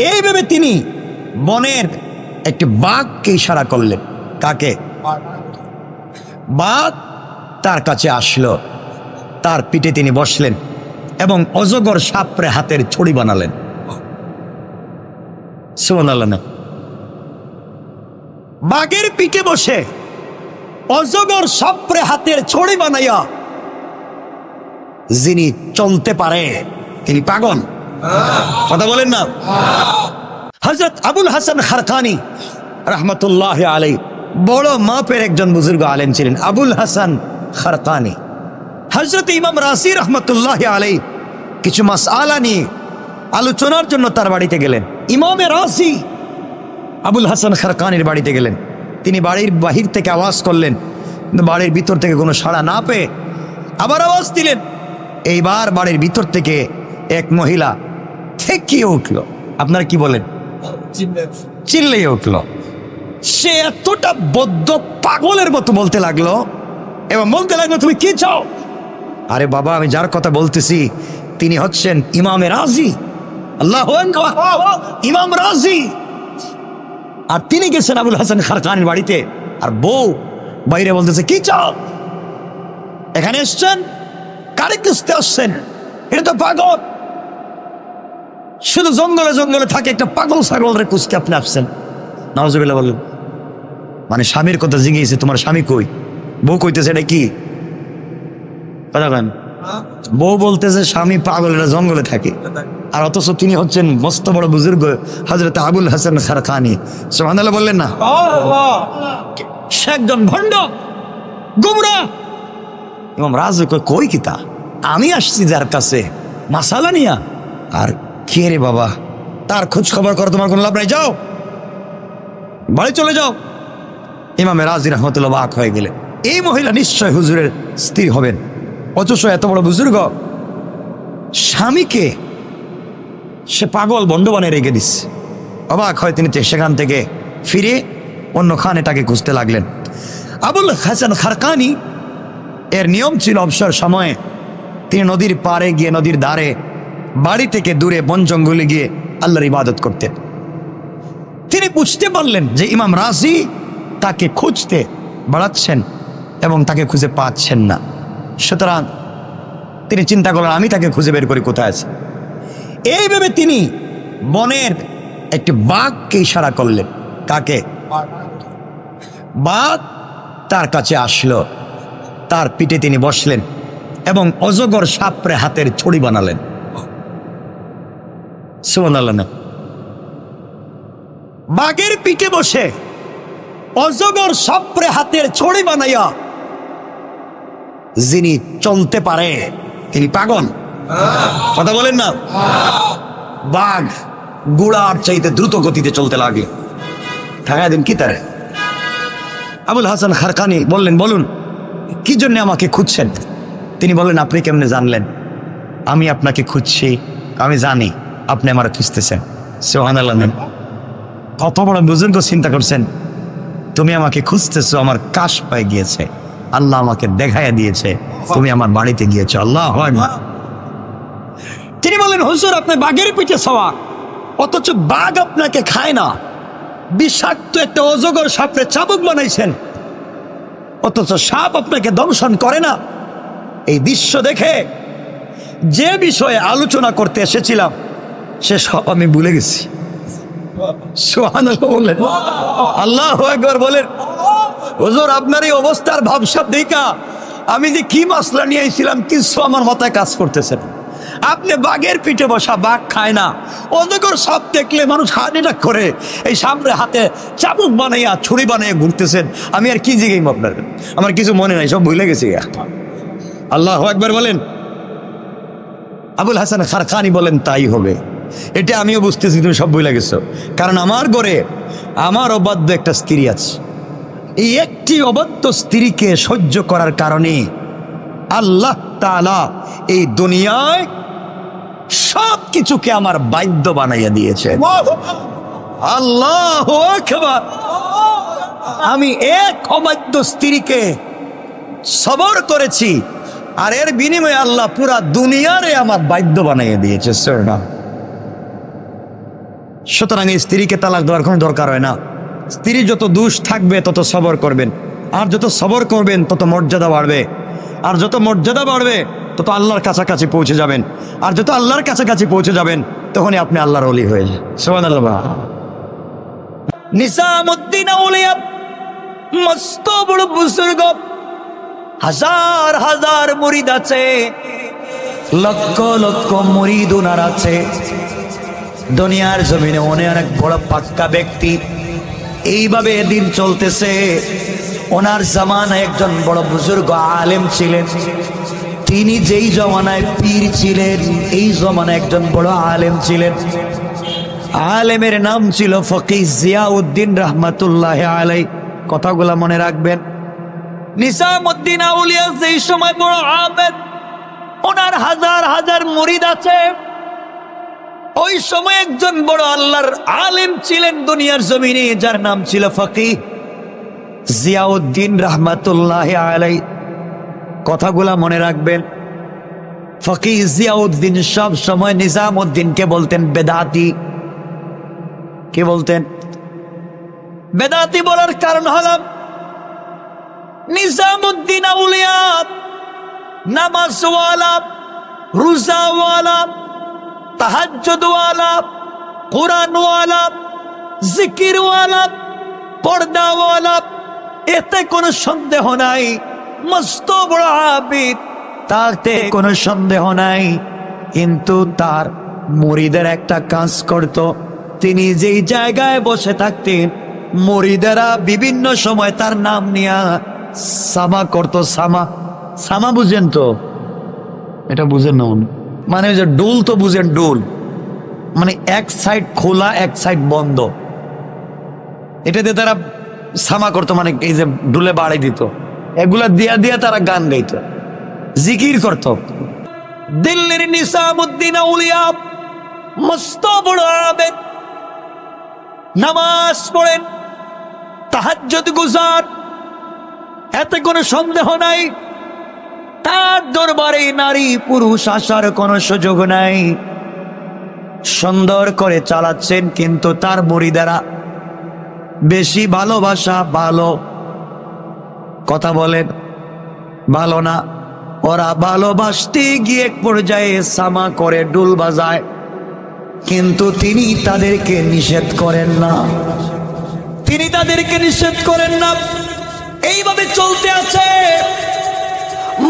এই ভেবে তিনি বনের একটি বাঘকে ইশারা করলেন। কাকে? বাঘ তার কাছে আসলো, তার পিঠে তিনি বসলেন এবং অজগর সাপরে হাতের ছড়ি বানালেন। সুবহানাল্লাহ। না, বাঘের পিঠে বসে অজগর সাপরে হাতের ছড়ি বানাইয়া যিনি চলতে পারে তিনি পাগল। কথা বলেন না। হযরত আবুল হাসান খারকানি রহমতুল্লাহ আলাইহি বড় মাপের একজন বুজুর্গ আলেম ছিলেন। আবুল হাসান খারকানি হযরত ইমাম রাজি রহমতুল্লাহ আলাইহি কিছু মাসআলা নিয়ে আলোচনার জন্য তার বাড়িতে গেলেন। ইমাম রাজি আবুল হাসান খারকানির বাড়িতে গেলেন। তিনি বাড়ির বাহির থেকে আওয়াজ করলেন, কিন্তু বাড়ির ভিতর থেকে কোনো সাড়া না পেয়ে আবার আওয়াজ দিলেন। এইবার বাড়ির ভিতর থেকে এক মহিলা থেকিয়ে উঠল। আপনারা কি বলেন? চিল্লিয়ে উঠল। সে এতটা বদ্ধ পাগলের মতো বলতে লাগলো এবং বলতে লাগলো, তুমি কি চাও? আরে বাবা, আমি যার কথা বলতেছি তিনি হচ্ছেন ইমামে রাজি। আল্লাহু আকবার, ইমাম রাজি। আর তিনি গেছেন আবুল হাসান খারকানির বাড়িতে, আর বউ বাইরে বলতেছে, কি চাও? এখানে এসছেন, কারে খুঁজতে আসছেন? এটা তো পাগল, শুধু জঙ্গলে জঙ্গলে থাকে একটা পাগল ছাগলের খুঁজতে আপনি আসছেন। নাউজুবিল্লাহ বললেন। মানে স্বামীর কথা জিজ্ঞেসে, তোমার স্বামী কই? বউ কইতেছে এটা কি কথা কেন? বউ বলতেছে স্বামী পাগলেরা জঙ্গলে থাকে, আর অথচ তিনি হচ্ছেন মস্ত বড় বুজুর্গ হযরত আবুল হাসান খারকানি। সুবহানাল্লাহ বললেন না? সে একজন ভণ্ড, গুমরা। ইমাম রাজি কই কিতা, আমি আসছি যার কাছে মাসালা নিয়া। আর কে রে বাবা, তার খোঁজ খবর করো, তোমার কোনো লাভ নাই, যাও বাড়ি চলে যাও। ইমামে রাজি রহমতুল্লাহ বাক হয়ে গেলেন। এই মহিলা নিশ্চয় হুজুরের স্ত্রী হবেন, অথচ এত বড় বুজুর্গ স্বামীকে সে পাগল বন্ড বানিয়ে রেখে দিচ্ছে। অবাক হয় তিনি, সেখান থেকে ফিরে অন্য খানে তাকে খুঁজতে লাগলেন। আবুল হাসান খারকানি এর নিয়ম ছিল অবসর সময়ে তিনি নদীর পাড়ে গিয়ে, নদীর ধারে, বাড়ি থেকে দূরে বন জঙ্গলে গিয়ে আল্লাহর ইবাদত করতেন। তিনি বুঝতে পারলেন যে ইমাম রাজি তাকে খুঁজতে বাড়াচ্ছেন এবং তাকে খুঁজে পাচ্ছেন না। সুতরাং তিনি চিন্তা করলেন, আমি তাকে খুঁজে বের করি কোথায় আছে। এই ভেবে তিনি বনের একটি বাঘকে ইশারা করলেন। কাকে? বাঘ তার কাছে আসলো, তার পিঠে তিনি বসলেন এবং অজগর সাপরে হাতের ছড়ি বানালেন। সুবহানাল্লাহ। না, বাঘের পিঠে বসে অজগর সাপরে হাতের ছড়ি বানাইয়া যিনি চলতে পারে তিনি পাগল। কথা বলেন না। বাঘ গুড়ার চাইতে দ্রুত গতিতে চলতে লাগে। ঠাকায় দিন কি তারে? আবুল হাসান খারকানি বললেন, বলুন কি জন্য আমাকে খুঁজছেন? তিনি বললেন, আপনি কেমনে জানলেন আমি আপনাকে খুঁজছি? আমি জানি আপনি আমার খুঁজতেছেন। সুবহানাল্লাহ। কত বড় বুজুর্গ চিন্তা করছেন, তুমি আমাকে খুঁজতেছো, আমার কাশ পায়ে গিয়েছে, আল্লাহ আমাকে দেখাইয়া দিয়েছে তুমি আমার বাড়িতে গিয়েছো। আল্লাহ আকবার। তিনি বলেন, হুজুর আপনি বাঘের পিঠে সওয়ার, অথচ বাঘ আপনাকে খায় না, বিষাক্ত একটা অজগর সাপরে চাবুক বানাইছেন, অথচ সাপ আপনাকে দংশন করে না। এই দৃশ্য দেখে যে বিষয়ে আলোচনা করতে এসেছিলাম সে সব আমি ভুলে গেছি। সুবহানাল্লাহ বলেন। আল্লাহু আকবার বলেন। হুজুর আপনার এই অবস্থার ভাবসাব দেখা আমি যে কি মাসলা নিয়ে আইছিলাম কিছু আমার মাথায় কাজ করতেছে না। আপনি বাঘের পিঠে বসা, বাঘ খায় না, অজগর সাপ দেখলে মানুষ হার্ট অ্যাটাক করে, এই সামনে হাতে চাবুক বানাইয়া ছুরি বানাইয়া ঘুরতেছেন। আমি আর কি জিগাইব আপনার, আমার কিছু মনে নাই, সব ভুলে গেছি। আল্লাহু আকবার বলেন। আবুল হাসান খারকানি বলেন, তাই হবে, এটা আমিও বুঝতেছি তুমি সব ভুলে গেছো, কারণ আমার ঘরে আমার অবাধ্য একটা স্ত্রী আছে। এই একটি অবাধ্য স্ত্রীকে সহ্য করার কারণে আল্লাহ তাআলা এই দুনিয়ায় সব কিছুকে আমার বাধ্য বানাইয়া দিয়েছে। আল্লাহু আকবার। আমি এক অবাধ্য স্ত্রীকে সবর করেছি, আর এর বিনিময়ে আল্লাহ পুরা দুনিয়ারে আমার বাধ্য বানাইয়া দিয়েছে। সুতরাং এই স্ত্রীকে তালাক দেওয়ার কোনো দরকার হয় না। স্ত্রী যত দোষ থাকবে তত সবর করবেন, আর যত সবর করবেন তত মর্যাদা বাড়বে, আর যত মর্যাদা বাড়বে তত আল্লাহর কাছাকাছি পৌঁছে যাবেন, আর যত আল্লাহর কাছাকাছি পৌঁছে যাবেন তখনই আপনি আল্লাহর ওলি হয়ে যান। সুবহানাল্লাহ। নিজামুদ্দিন আউলিয়া মস্ত বড় বুজুর্গ, হাজার হাজার মুরিদ আছে, লক্ষ লক্ষ মুরিদ ওনার আছে। দুনিয়ার জমিনে উনি অনেক বড় পাক্কা ব্যক্তি। এইভাবে দিন চলতেছে। ওনার জামানায় একজন বড় বুজুর্গ আলেম ছিলেন। তিনি যেই জমানায় পীর ছিলেন, এই জমানায় একজন বড় আলেম ছিলেন। আলেমের নাম ছিল ফকিহ জিয়াউদ্দিন রহমাতুল্লাহ আলাইহি। কথাগুলা মনে রাখবেন। নিজামুদ্দিন আউলিয়া যেই সময় বড় আবেদ, ওনার হাজার হাজার মুরিদ আছে। ওই সময় একজন বড় আল্লাহর আলেম ছিলেন দুনিয়ার জমিনে, যার নাম ছিল ফকিহ জিয়াউদ্দিন রহমাতুল্লাহ আলাইহি। কথাগুলা মনে রাখবেন। ফকিহ জিয়াউদ্দিন সব সময় নিজামুদ্দিনকে বলতেন বেদাতি। কি বলতেন? বেদাতি বলার কারণ হলো নিজামুদ্দিন আউলিয়া নামাজওয়ালা, রোজাওয়ালা, তাহাজ্জুদওয়ালা, কুরআনওয়ালা, জিকিরওয়ালা, পর্দাওয়ালা, এতে কোনো সন্দেহ নাই। মস্ত বড় আবিদ, তাতে কোনো সন্দেহ নাই। কিন্তু তার মুরিদের একটা কাজ করত। তিনি যেই জায়গায় বসে থাকতেন, মুরিদেরা বিভিন্ন সময় তার নাম নিয়ে সামা করত। সামা, সামা বুঝেন তো? এটা বুঝেন না? মানে যে ডোল তো বুঝেন, ডোল মানে এক সাইড খোলা এক সাইড বন্ধ, এটাতে তারা সামা করতো, মানে এই যে ডুলে বাড়ি দিত, এগুলা দিয়া দিয়া তারা গান গাইত, জিকির করত। দিল্লির নিজামুদ্দিন আউলিয়া মস্ত বড় আবেদ, নামাজ পড়েন, তাহাজ্জুদ গুজার, এতে কোনো সন্দেহ নাই। তার দরবারে নারী পুরুষ আসার কোনো সুযোগ নাই। সুন্দর করে চালাচ্ছেন, কিন্তু তার মুরিদেরা বেশি ভালোবাসা ভালো। কথা বলেন, ভালো না। ওরা ভালোবাসতে গিয়ে এক পর্যায়ে সামা করে ডুল বাজায়, কিন্তু তিনি তাদেরকে নিষেধ করেন না। তিনি তাদেরকে নিষেধ করেন না। এইভাবে চলতে আছে।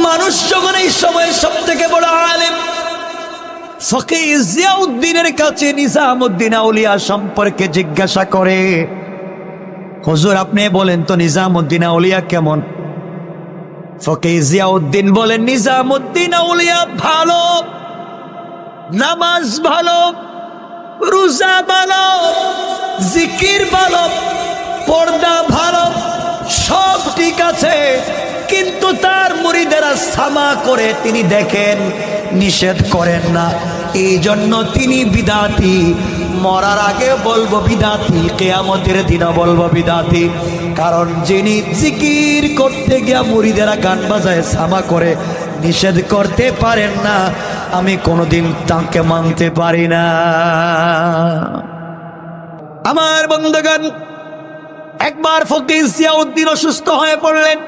মানুষ যখন এই সময়ের সব থেকে বড় আলেম ফকিহ জিয়াউদ্দিনের কাছে নিজামুদ্দিন আউলিয়া সম্পর্কে জিজ্ঞাসা করে, হুজুর আপনি বলেন তো নিজামুদ্দিন আউলিয়া কেমন? ফকিহ জিয়াউদ্দিন বলেন, নিজামুদ্দিন আউলিয়া ভালো, নামাজ ভালো, রোজা ভালো, জিকির ভালো, পর্দা ভালো, সব ঠিক আছে, কিন্তু তার মুরিদেরা সামা করে তিনি দেখেন, নিষেধ করেন না। এই জন্য তিনি বিদাতি। মরার আগে বলবো বিদাতি, কিয়ামতের দিনও বলবো বিদাতি। কারণ যিনি জিকির করতে গিয়া মুরিদেরা গান বাজায় সামা করে নিষেধ করতে পারেন না, আমি কোনোদিন তাকে মানতে পারি না। আমার বন্ধুগণ, একবার ফকিহ জিয়াউদ্দিন অসুস্থ হয়ে পড়লেন।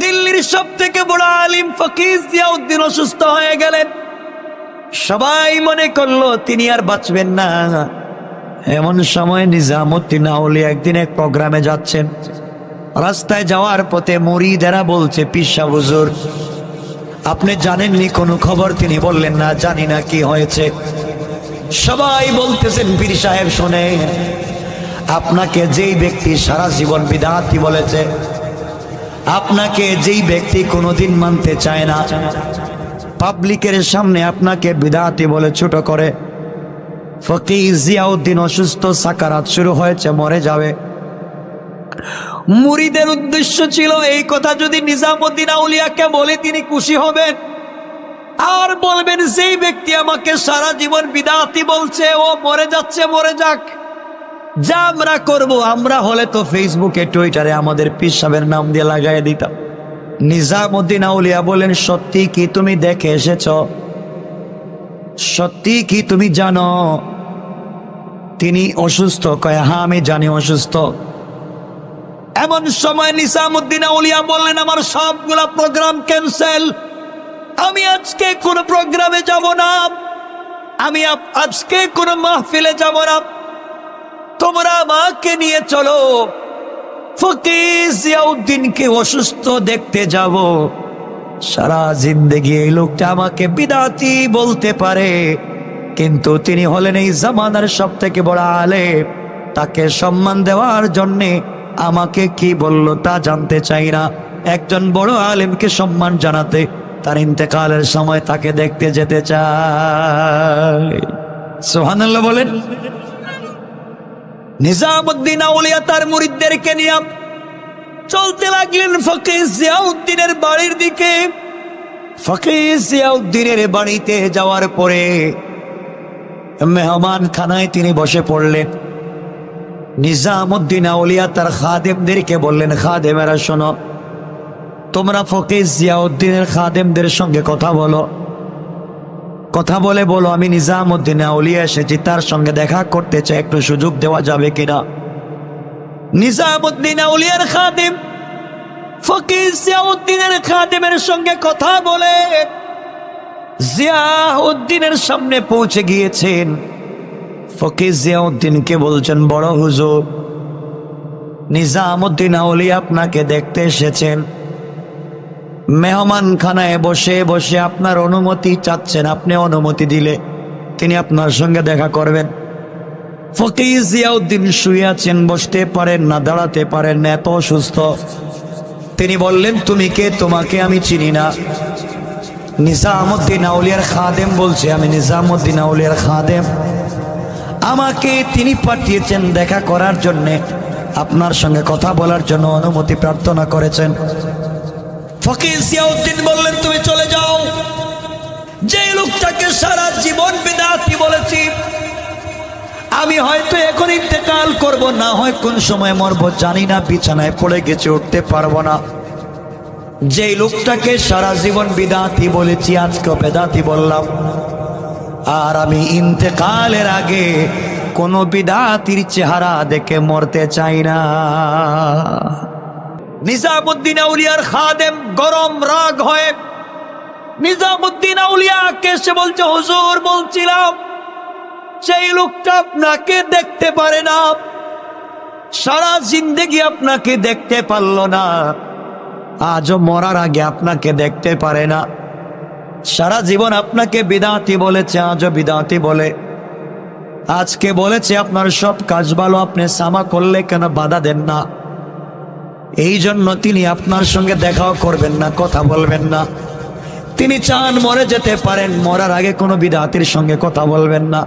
দিল্লির সব থেকে বড় আলিম ফকিহ জিয়াউদ্দিন অসুস্থ হয়ে গেলেন। সবাই মনে করলো তিনি আর বাঁচবেন না। এমন সময় নিজামুদ্দিন আউলিয়া একদিন এক প্রোগ্রামে যাচ্ছেন। রাস্তায় যাওয়ার পথে মুরিদেরা বলছে, পীর সাহেব হুজুর আপনি জানেননি কোনো খবর? তিনি বললেন, না জানি না, কি হয়েছে? সবাই বলতেছেন, পীর সাহেব শোনেন, আপনাকে যেই ব্যক্তি সারা জীবন বিদআতি বলেছে, আপনাকে যেই ব্যক্তি কোনোদিন মানতে চায় না, পাবলিকের সামনে আপনাকে বিদআতি বলে ছোট করে, ফকিহ জিয়াউদ্দিন অসুস্থ, সাকারাত শুরু হয়েছে, মরে যাবে। মুরিদের উদ্দেশ্য ছিল এই কথা যদি নিজামুদ্দিন আউলিয়াকে বলে তিনি খুশি হবেন, আর বলবেন যেই ব্যক্তি আমাকে সারা জীবন বিদআতি বলছে ও মরে যাচ্ছে, মরে যাক, যা আমরা করবো, আমরা হলে তো ফেসবুকে টুইটারে আমাদের পীর সাহেবের নাম দিয়ে লাগাই দিতাম। নিজামুদ্দিন আউলিয়া বলেন, সত্যি কি তুমি দেখে এসেছ? সত্যি কি তুমি জানো তিনি অসুস্থ? কয় হ্যাঁ আমি জানি অসুস্থ। এমন সময় নিজামুদ্দিন আউলিয়া বললেন আমার সবগুলা প্রোগ্রাম ক্যান্সেল, আমি আজকে কোন প্রোগ্রামে যাব না, আমি আজকে কোন মাহফিলে যাব না, তোমরা আমাকে নিয়ে চলো, ফকির জিয়াউদ্দিনকে অসুস্থ দেখতে যাব। সারা জিন্দেগি এই লোকটা আমাকে বিদাতি বলতে পারে, কিন্তু তিনি হলেন এই জামানার সব থেকে বড় আলেম, তাকে সম্মান দেওয়ার জন্যে আমাকে কি বলল তা জানতে চাই না। একজন বড় আলেমকে সম্মান জানাতে তার ইন্তেকালের সময় তাকে দেখতে যেতে চাই। সুবহানাল্লাহ বলেন। নিজামুদ্দিন আউলিয়া তার মুরিদদেরকে নিয়ে চলতে লাগলেন ফকির জিয়াউদ্দিনের বাড়ির দিকে। ফকির জিয়াউদ্দিনের বাড়িতে যাওয়ার পরে মেহমান খানায় তিনি বসে পড়লেন। নিজামুদ্দিন আউলিয়া তার খাদেমদেরকে বললেন, খাদেমেরা শোনো, তোমরা ফকির জিয়াউদ্দিনের খাদেমদের সঙ্গে কথা বলো, কথা বলে বলো আমি নিজামুদ্দিন আউলিয়া এসেছি, তার সঙ্গে দেখা করতে চাই, একটু সুযোগ দেওয়া যাবে কিনা। নিজামুদ্দিন আউলিয়ার খাদেম ফকির জিয়াউদ্দিনের খাদেমের সঙ্গে কথা বলে জিয়াউদ্দিনের সামনে পৌঁছে গিয়েছেন। ফকির জিয়াউদ্দিনকে বলছেন, বড় হুজুর, নিজামুদ্দিন আউলিয়া আপনাকে দেখতে এসেছেন, মেহমান খানায় বসে বসে আপনার অনুমতি চাচ্ছেন, আপনি অনুমতি দিলে তিনি আপনার সঙ্গে দেখা করবেন। ফকির জিয়াউদ্দিন শুয়ে আছেন, বসতে পারেন না, দাঁড়াতে পারেন না, এত অসুস্থ। তিনি বললেন, তুমি কে? তোমাকে আমি চিনি না। নিজামুদ্দিন আউলিয়ার খাদেম বলছে, আমি নিজামুদ্দিন আউলিয়ার খাদেম, আমাকে তিনি পাঠিয়েছেন দেখা করার জন্য, আপনার সঙ্গে কথা বলার জন্য অনুমতি প্রার্থনা করেছেন। ফকির জিয়াউদ্দিন বললেন, তুমি চলে যাও, যে লোকটাকে সারা জীবন বিদআতি বলেছি, আমি হয়তো এখন ইন্তেকাল করব, না হয় কোন সময় মরব জানি না, বিছানায় পড়ে গেছে, উঠতে পারবো না, যে লোকটাকে সারা জীবন বিদআতি বলেছি আজকেও বিদআতি বললাম, আর আমি ইন্তেকালের আগে কোন বিদআতির চেহারা দেখে মরতে চাই না। নিজামুদ্দিন আউলিয়ার খাদেম গরম রাগ হয়ে নিজামুদ্দিন আউলিয়াকে এসে বলছে, হুজুর বলছিলাম সেই লোকটা আপনাকে দেখতে পারে না, সারা জিন্দেগি আপনাকে দেখতে পারল না, আজও মরার আগে আপনাকে দেখতে পারে না, সারা জীবন আপনাকে বিদআতি বলেছে, আজও বিদআতি বলে, আজকে বলেছে আপনার সব কাজ ভালো, আপনি সামা করলে কেন বাধা দেন না, এই জন্য তিনি আপনার সঙ্গে দেখাও করবেন না, কথা বলবেন না, তিনি চান মরে যেতে পারেন, মরার আগে কোনো বিদআতির সঙ্গে কথা বলবেন না,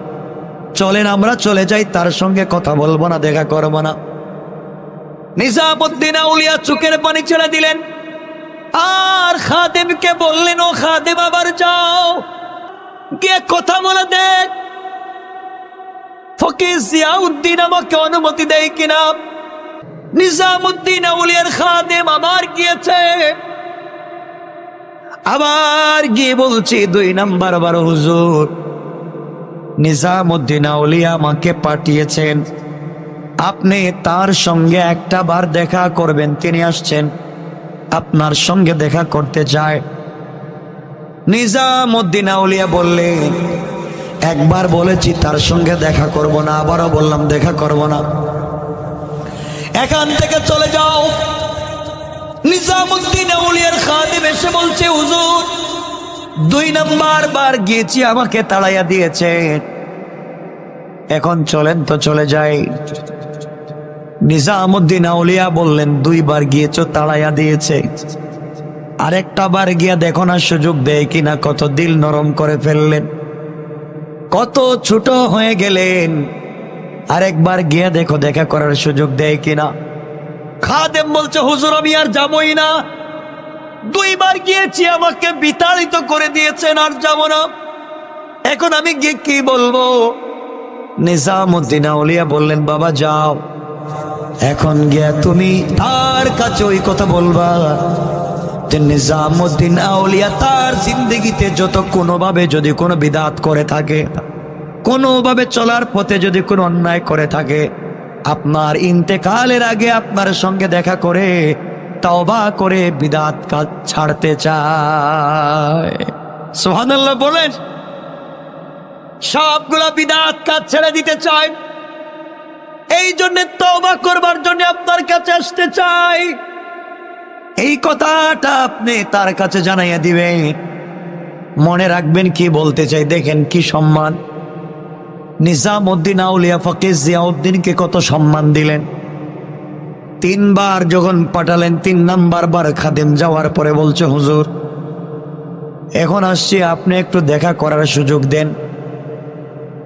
চলেন আমরা চলে যাই, তার সঙ্গে কথা বলবো না, দেখা করবো না। নিজামুদ্দিন আউলিয়া চোখের পানি ছেড়ে দিলেন, আর খাদেমকে বললেন, ও খাদেম আবার যাও, গিয়ে কথা বলে দেখ ফকির জিয়াউদ্দিন আমাকে অনুমতি দেয় কিনা। নিজামুদ্দিন আউলিয়ার খাদেম আবার গিয়েছে, আবার গিয়ে বলছে 2 নাম্বার বার, হুজুর নিজামুদ্দিন আউলিয়া আমাকে পাঠিয়েছেন, আপনি তার সঙ্গে একটা বার দেখা করবেন, তিনি আসছেন, আপনার সঙ্গে দেখা করতে চায়। নিজামুদ্দিন আউলিয়া বললেন, একবার বলেছি তার সঙ্গে দেখা করব না, আবারও বললাম দেখা করব না, এখান থেকে চলে যাও। নিজামুদ্দিন আউলিয়ার খাদেম এসে বলছে, হুজুর 2 নাম্বার বার গিয়েছি, আমাকে তাড়াইয়া দিয়েছে, এখন চলেন তো চলে যাই। নিজামুদ্দিন আউলিয়া বললেন, 2 বার গিয়েছো, তাড়াইয়া দিয়েছে, আরেকটা বার গিয়া দেখো না সুযোগ দেয় কিনা। কত দিল নরম করে ফেললেন, কত ছোট হয়ে গেলেন, আরেকবার গিয়া দেখো দেখা করার সুযোগ দেয় কিনা। খাদেম বলছে, হুজুর আমি আর যাবই না, 2 বার গিয়েছি, আমাকে বিতাড়িত করে দিয়েছেন, আর যাব না, এখন আমি গিয়ে কি বলবো। নিজামুদ্দিন আউলিয়া বললেন, বাবা যাও, এখন গিয়া তুমি তার কাছে ওই কথা বলবা যে নিজামুদ্দিন আউলিয়া তার জিন্দগিতে যত কোনোভাবে যদি কোনো বিদআত করে থাকে, কোনোভাবে চলার পথে যদি কোনো অন্যায় করে থাকে, আপনার ইন্তেকালের আগে আপনার সঙ্গে দেখা করে তওবা করে বিদআত কাজ ছাড়তে চায়। সুবহানাল্লাহ বলেন। সবগুলা বিদআত কাজ ছেড়ে দিতে চায়, এই জন্য তওবা করবার জন্য আপনার কাছে আসতে চাই। এই কথাটা আপনি তার কাছে জানাইয়া দিবেন। মনে রাখবেন কি বলতে চাই, দেখেন কি সম্মান। নিজামউদ্দিন আউলিয়া ফকিহ জিয়াউদ্দিনকে কত সম্মান দিলেন। 3 বার যখন পাঠালেন, 3 নাম্বার বার খাদেম যাওয়ার পরে বলছে, হুজুর এখন আসছি, আপনি একটু দেখা করার সুযোগ দেন।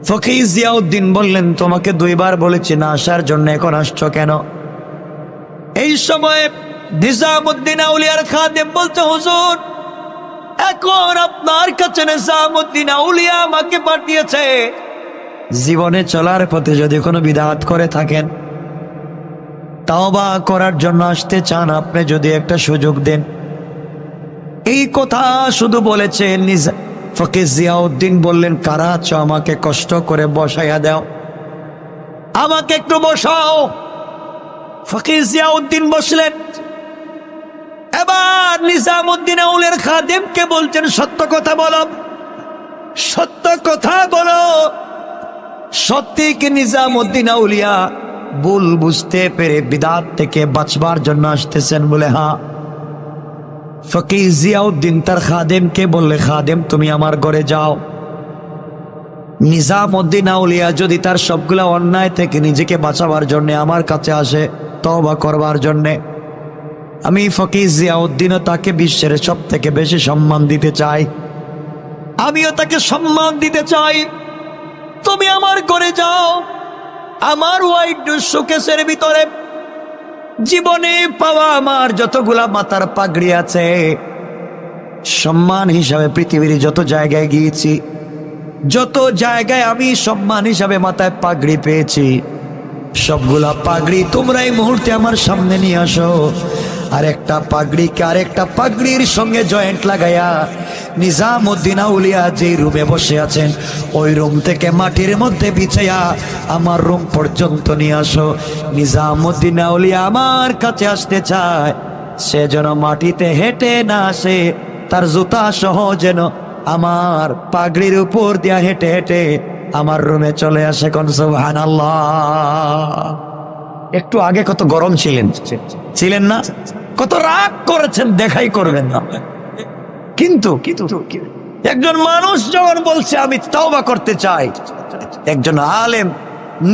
ফকিহ জিয়াউদ্দিন বললেন, তোমাকে 2 বার বলেছি না আসার জন্য, এখন আসছো কেন? এই সময় নিজামউদ্দিন আউলিয়ার খাদেম বলছে, হুজুর এখন আপনার কাছে নিজামউদ্দিন আউলিয়া আমাকে পাঠিয়েছে, জীবনে চলার পথে যদি কোনো বিদআত করে থাকেন, তওবা করার জন্য আসতে চান, আপনি যদি একটা সুযোগ দেন। এই কথা শুধু বলেছে। ফকিহ জিয়াউদ্দিন বললেন, কারা আছো আমাকে কষ্ট করে বসাইয়া দাও, আমাকে একটু বসাও। ফকিহ জিয়াউদ্দিন বসলেন। এবার নিজামউদ্দিন আউলিয়ার খাদেমকে বলছেন, সত্য কথা বলো, সত্য কথা বলো। সত্যি কি নিজামউদ্দিন আউলিয়া ভুল বুঝতে পেরে বিদআত থেকে বাঁচবার জন্য আসতেছেন? বলে হ্যাঁ। ফকিহ জিয়াউদ্দিন তার খাদেমকে বললে, খাদেম তুমি আমার ঘরে যাও। নিজামউদ্দিন আউলিয়া যদি তার সবগুলা অন্যায় থেকে নিজেকে বাঁচাবার জন্য আমার কাছে আসে, তওবা করবার জন্যে, আমি ফকিহ জিয়াউদ্দিনও তাকে বিশ্বের সব থেকে বেশি সম্মান দিতে চাই, আমিও তাকে সম্মান দিতে চাই। তুমি আমার ঘরে যাও, আমার হোয়াইট শোকেসের ভিতরে জীবনে পাওয়া আমার যতগুলা মাথার পাগড়ি আছে, সম্মান হিসাবে পৃথিবীর যত জায়গায় গিয়েছি, যত জায়গায় আমি সম্মান হিসাবে মাথায় পাগড়ি পেয়েছি, সবগুলা পাগড়ি তোমরা এই মুহূর্তে আমার সামনে নিয়ে আসো। আর একটা পাগড়িকে আরেকটা পাগড়ির সঙ্গে জয়েন্ট লাগাইয়া নিজামউদ্দিন আউলিয়া যে রুমে বসে আছেন, ওই রুম থেকে মাটির মধ্যে বিছাইয়া আমার রুম পর্যন্ত নিয়ে আসো। নিজামউদ্দিন আউলিয়া আমার কাছে আসতে চায়, সে যেন মাটিতে হেঁটে না আসে, তার জুতা সহ যেন আমার পাগড়ির উপর দিয়া হেঁটে হেঁটে আমার রুমে চলে আসে। কোন সুবহানাল্লাহ। একটু আগে কত গরম ছিলেন না, কত রাগ করেছেন, দেখাই করবেন না। কিন্তু একজন মানুষ যখন বলছে আমি তওবা করতে চাই, একজন আলেম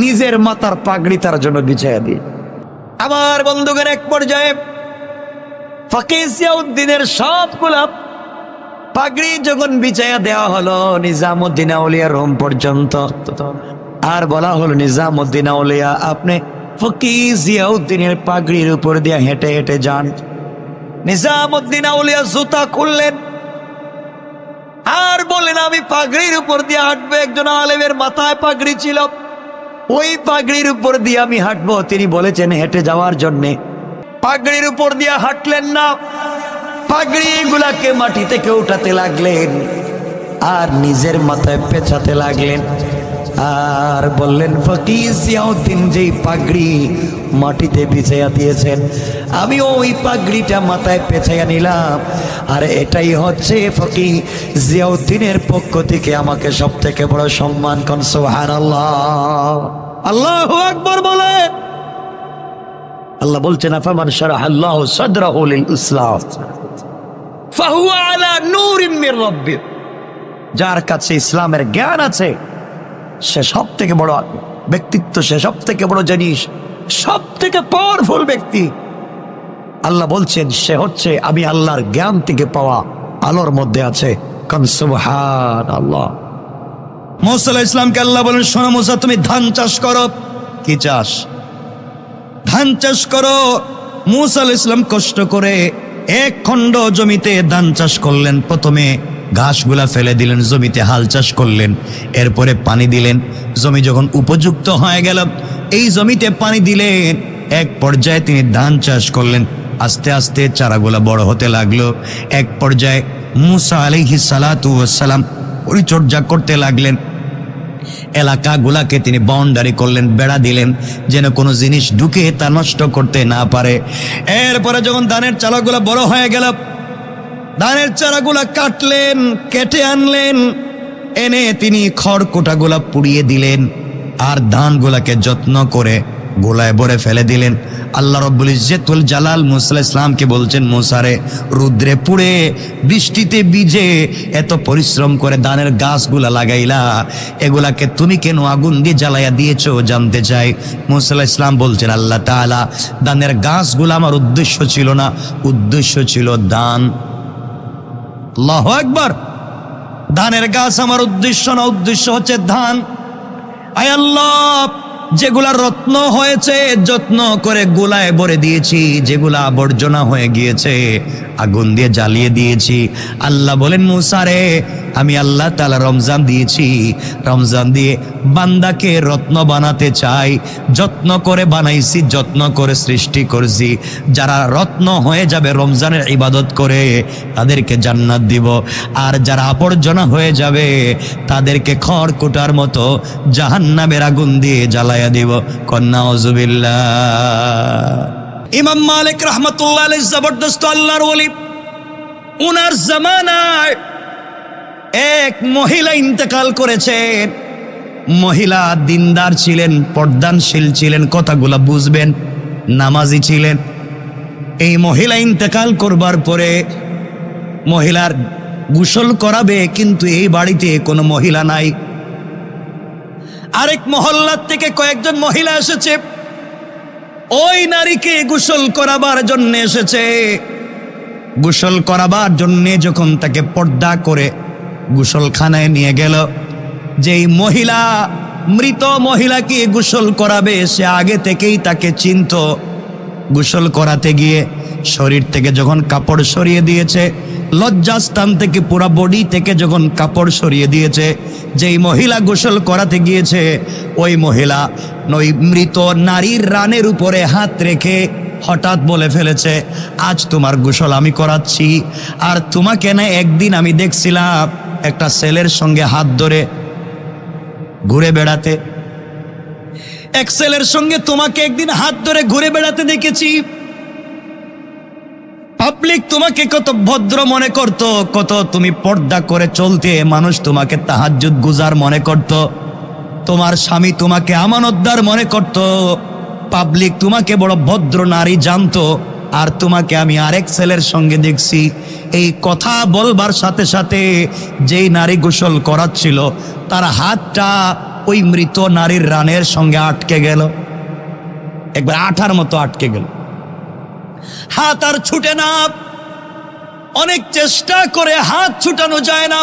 নিজের মাথার পাগড়ি তার জন্য বিছাইয়া দিয়ে। আমার বন্ধুগণ, এক পর্যায়ে ফকিহ জিয়াউদ্দিনের সবগুলা পাগড়ি যখন বিছাইয়া দেওয়া হলো নিজামউদ্দিন আউলিয়া রুম পর্যন্ত, আর বলা হলো, নিজামউদ্দিন আউলিয়া আপনি ফকিহ জিয়াউদ্দিনের পাগড়ির উপর দিয়ে হেঁটে হেঁটে যান। নিজামউদ্দিন আউলিয়া জুতা খুললেন আর বললেন, আমি পাগড়ির উপর দিয়ে হাঁটবো। একজন আলেমের মাথায় পাগড়ি ছিল, ওই পাগড়ির উপর দিয়ে আমি হাঁটবো। তিনি বলেছেন হেঁটে যাওয়ার জন্যে, পাগড়ির উপর দিয়ে হাঁটলেন না, পাগড়ি গুলাকে মাটি থেকে উঠাতে লাগলেন আর নিজের মাথায় পেঁচাতে লাগলেন। আর বললেন, ফকিহ জিয়াউদ্দিন যেই পাগড়ি মাটিতে বিছাইয়া দিয়েছেন, আমি ওই পাগড়িটা মাথায় পেঁচাইয়া নিলাম। আর এটাই হচ্ছে ফকিহ জিয়াউদ্দিনের পক্ষ থেকে আমাকে সব থেকে বড় সম্মান। কোন সুবহানাল্লাহ, আল্লাহু আকবার বলে। আল্লাহ বলছেন, আফামান শারাহাল্লাহু সাদরাহু লিল ইসলাম ফাহুয়া আলা নূরিম মির রাব্বিহ। যার কাছে ইসলামের জ্ঞান আছে সে সব থেকে বড় ব্যক্তিত্ব, সে সব থেকে বড় জিনিস, সব থেকে পাওয়ারফুল ব্যক্তি। আল্লাহ বলছেন সে হচ্ছে আমি আল্লাহর জ্ঞান থেকে পাওয়া আলোর মধ্যে আছে। কোন সুবহানাল্লাহ। মুসা আলাইহিস সালামকে আল্লাহ বলেন, শোনো মুসা, তুমি ধান চাষ করো। কি চাষ? ধান চাষ করো। মুসা আলাইহিস সালাম কষ্ট করে 1 খণ্ড জমিতে ধান চাষ করলেন। প্রথমে ঘাসগুলা ফেলে দিলেন, জমিতে হাল চাষ করলেন, এরপরে পানি দিলেন। জমি যখন উপযুক্ত হয়ে গেল, এই জমিতে পানি দিলেন। এক পর্যায়ে তিনি ধান চাষ করলেন। আস্তে আস্তে চারাগুলা বড় হতে লাগলো। এক পর্যায়ে মুসা আলাইহিস সালাতু ওয়াস সালাম পরিচর্যা করতে লাগলেন। এলাকাগুলাকে তিনি বাউন্ডারি করলেন, বেড়া দিলেন, যেন কোনো জিনিস ঢুকে তা নষ্ট করতে না পারে। এরপরে যখন ধানের চারাগুলা বড় হয়ে গেল, ধানের চারাগুলা কাটলেন, কেটে আনলেন, এনে তিনি খড়কুটাগুলা পুড়িয়ে দিলেন, আর ধানগুলাকে যত্ন করে গোলায় ভরে ফেলে দিলেন। আল্লাহ রব্বুল ইজ্জতুল জালাল মুসা আলাইহিস সালামকে বলছেন, মুসারে, রুদ্রে পুড়ে বৃষ্টিতে ভিজে এত পরিশ্রম করে ধানের গাছগুলা লাগাইলা, এগুলাকে তুমি কেন আগুন দিয়ে জ্বালাইয়া দিয়েছো জানতে চাই। মুসা আলাইহিস সালাম বলছেন, আল্লাহ তাআলা, ধানের গাছগুলা আমার উদ্দেশ্য ছিল না, উদ্দেশ্য ছিল ধান। আল্লাহু আকবার। ধানের গাছ আমার উদ্দেশ্য না, উদ্দেশ্য হচ্ছে ধান। আয় আল্লাহ, যেগুলা রত্ন হয়েছে যত্ন করে গোলায় ভরে দিয়েছি, যেগুলা আবর্জনা হয়ে গিয়েছে আগুন দিয়ে জ্বালিয়ে দিয়েছি। আল্লাহ বলেন, মুসা রে, আমি আল্লাহ তাআলা রমজান দিয়েছি, রমজান দিয়ে বান্দাকে রত্ন বানাতে চাই, যত্ন করে বানাইছি, যত্ন করে সৃষ্টি করছি। যারা রত্ন হয়ে যাবে রমজানের ইবাদত করে, তাদেরকে জান্নাত দিব, আর যারা আবর্জনা হয়ে যাবে তাদেরকে খড়কুটার মতো জাহান্নামের আগুন দিয়ে জ্বালাইয়া দিব। কন্যা নাউজুবিল্লাহ। ইমাম মালিক রাহমাতুল্লাহ আলাইহি জবরদস্ত আল্লাহর ওলি, উনার জামানায় এক মহিলা ইন্তেকাল করেছেন। মহিলা দিনদার ছিলেন, পর্দানশীল ছিলেন, কথাগুলা বুঝবেন, নামাজি ছিলেন। এই মহিলা ইন্তেকাল করবার পরে মহিলার গোসল করাবে, কিন্তু এই বাড়িতে কোনো মহিলা নাই। আরেক মহল্লার থেকে কয়েকজন মহিলা এসেছে, ওই নারীকে গোসল করাবার জন্য এসেছে। গোসল করাবার জন্য যখন তাকে পর্দা করে গোসলখানায় নিয়ে গেল, যেই মহিলা মৃত মহিলাকে গোসল করাবে সে আগে থেকেই তাকে চিনত। গোসল করাতে গিয়ে শরীর থেকে যখন কাপড় সরিয়ে দিয়েছে, লজ্জাস্থান থেকে পুরা বডি থেকে যখন কাপড় সরিয়ে দিয়েছে, যেই মহিলা গোসল করাতে গিয়েছে ওই মহিলা ওই মৃত নারীর রানের উপরে হাত রেখে হঠাৎ বলে ফেলেছে, আজ তোমার গোসল আমি করাচ্ছি। আর তোমাকে না একদিন আমি দেখছিলাম একটা ছেলের সঙ্গে হাত ধরে ঘুরে বেড়াতে, এক ছেলের সঙ্গে তোমাকে একদিন হাত ধরে ঘুরে বেড়াতে দেখেছি। পাবলিক তোমাকে কত ভদ্র মনে করত, কত তুমি পর্দা করে চলতে, মানুষ তোমাকে তাহাজ্জুদ গুজার মনে করত, তোমার স্বামী তোমাকে আমানতদার মনে করত, পাবলিক তোমাকে বড় ভদ্র নারী জানতো। আর তোমাকে আমি আরেক ছেলের সঙ্গে দেখছি। এই কথা বলবার সাথে সাথে যেই নারী গোসল করাচ্ছিল তার হাতটা ওই মৃত নারীর রানের সঙ্গে আটকে গেল, একবার আঠার মতো আটকে গেল। হাত আর ছুটে না, অনেক চেষ্টা করে হাত ছুটানো যায় না।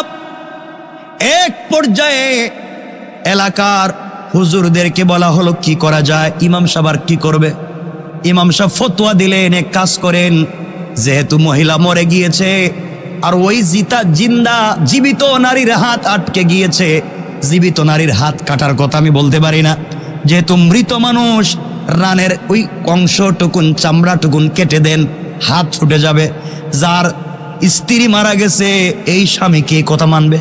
এক পর্যায়ে এলাকার হুজুরদেরকে বলা হলো কি করা যায়। ইমাম সাহেব আর কি করবে? ইমাম সাহেব ফতোয়া দিলেন, এক কাজ করেন, যেহেতু মহিলা মরে গিয়েছে আর ওই জীবিত নারীর হাত আটকে গিয়েছে, জীবিত নারীর হাত কাটার কথা আমি বলতে পারি না, যেহেতু মৃত মানুষ, রানের ওই অংশটুকুন চামড়াটুকুন কেটে দেন, হাত ছুটে যাবে। যার স্ত্রী মারা গেছে এই স্বামীকে কথা মানবে?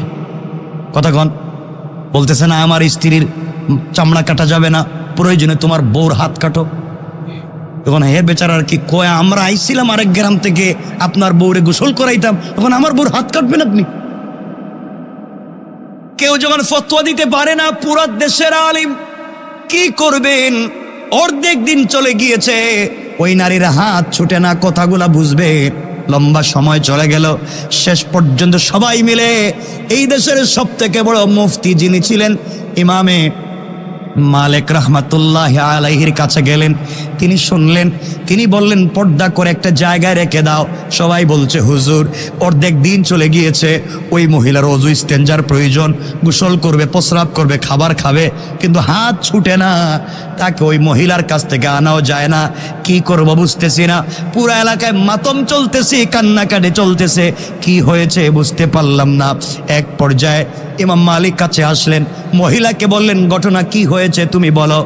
কথা কন বলতেছে না, আমার স্ত্রীর চামড়া কাটা যাবে না, প্রয়োজনে তোমার বউর হাত কাটো। এখন হে বেচারার কি কয়, আমরা আইছিলাম আরেক গ্রাম থেকে আপনার বউরে গোসল করাইতাম, এখন আমার বউর হাত কাটবেন আপনি? কেউ যখন ফতোয়া দিতে পারে না, পুরো দেশের আলিম কি করবেন? অর্ধেক দিন চলে গিয়েছে, ওই নারীর হাত ছুটে না, কথাগুলা বুঝবে। লম্বা সময় চলে গেল, শেষ পর্যন্ত সবাই মিলে এই দেশের সব থেকে বড় মুফতি যিনি ছিলেন ইমামে মালিক রাহমাতুল্লাহ আলাইহির কাছে গেলেন। তিনি শুনলেন, তিনি বললেন পর্দা করে একটা জায়গায় রেখে দাও। সবাই বলছে হুজুর অর্ধেক দিন চলে গিয়েছে, ওই মহিলার অজু ইস্তেঞ্জার প্রয়োজন, গোসল করবে, প্রস্রাব করবে, খাবার খাবে, কিন্তু হাত ছুটে না, তাকে ওই মহিলার কাছ থেকে আনাও যায় না। কি করবো বুঝতেছি না, পুরো এলাকায় মাতম চলতেছে, কান্নাকাটি চলতেছে, কি হয়েছে বুঝতে পারলাম না। এক পর্যায়ে ইমাম মালিক কাছে আসলেন, মহিলাকে বললেন ঘটনা কি হয়েছে তুমি বলো।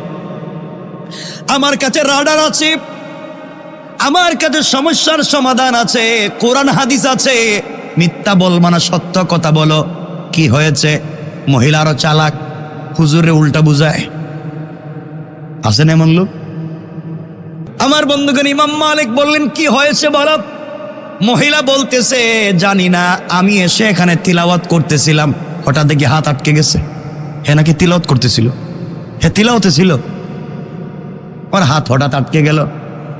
আমার কাছে রাডার আছে, আমার কাছে সমস্যার সমাধান আছে, কোরআন হাদিস আছে, মিথ্যা বলবো না, সত্য কথা বলো, কি হয়েছে? মহিলারও চালাক, হুজুরে উল্টা বুঝায়। আছেন এমন লোক? আমার বন্ধুগণ, ইমাম মালিক বললেন কি হয়েছে বলো? মহিলা বলতেছে জানি না, আমি এসে এখানে তিলাওয়াত করতেছিলাম, হঠাৎ দেখি হাত আটকে গেছে। হে নাকি তিলাওয়াত করতেছিল? হে তিলাওয়াতে ছিল, ওর হাত হঠাৎ আটকে গেল।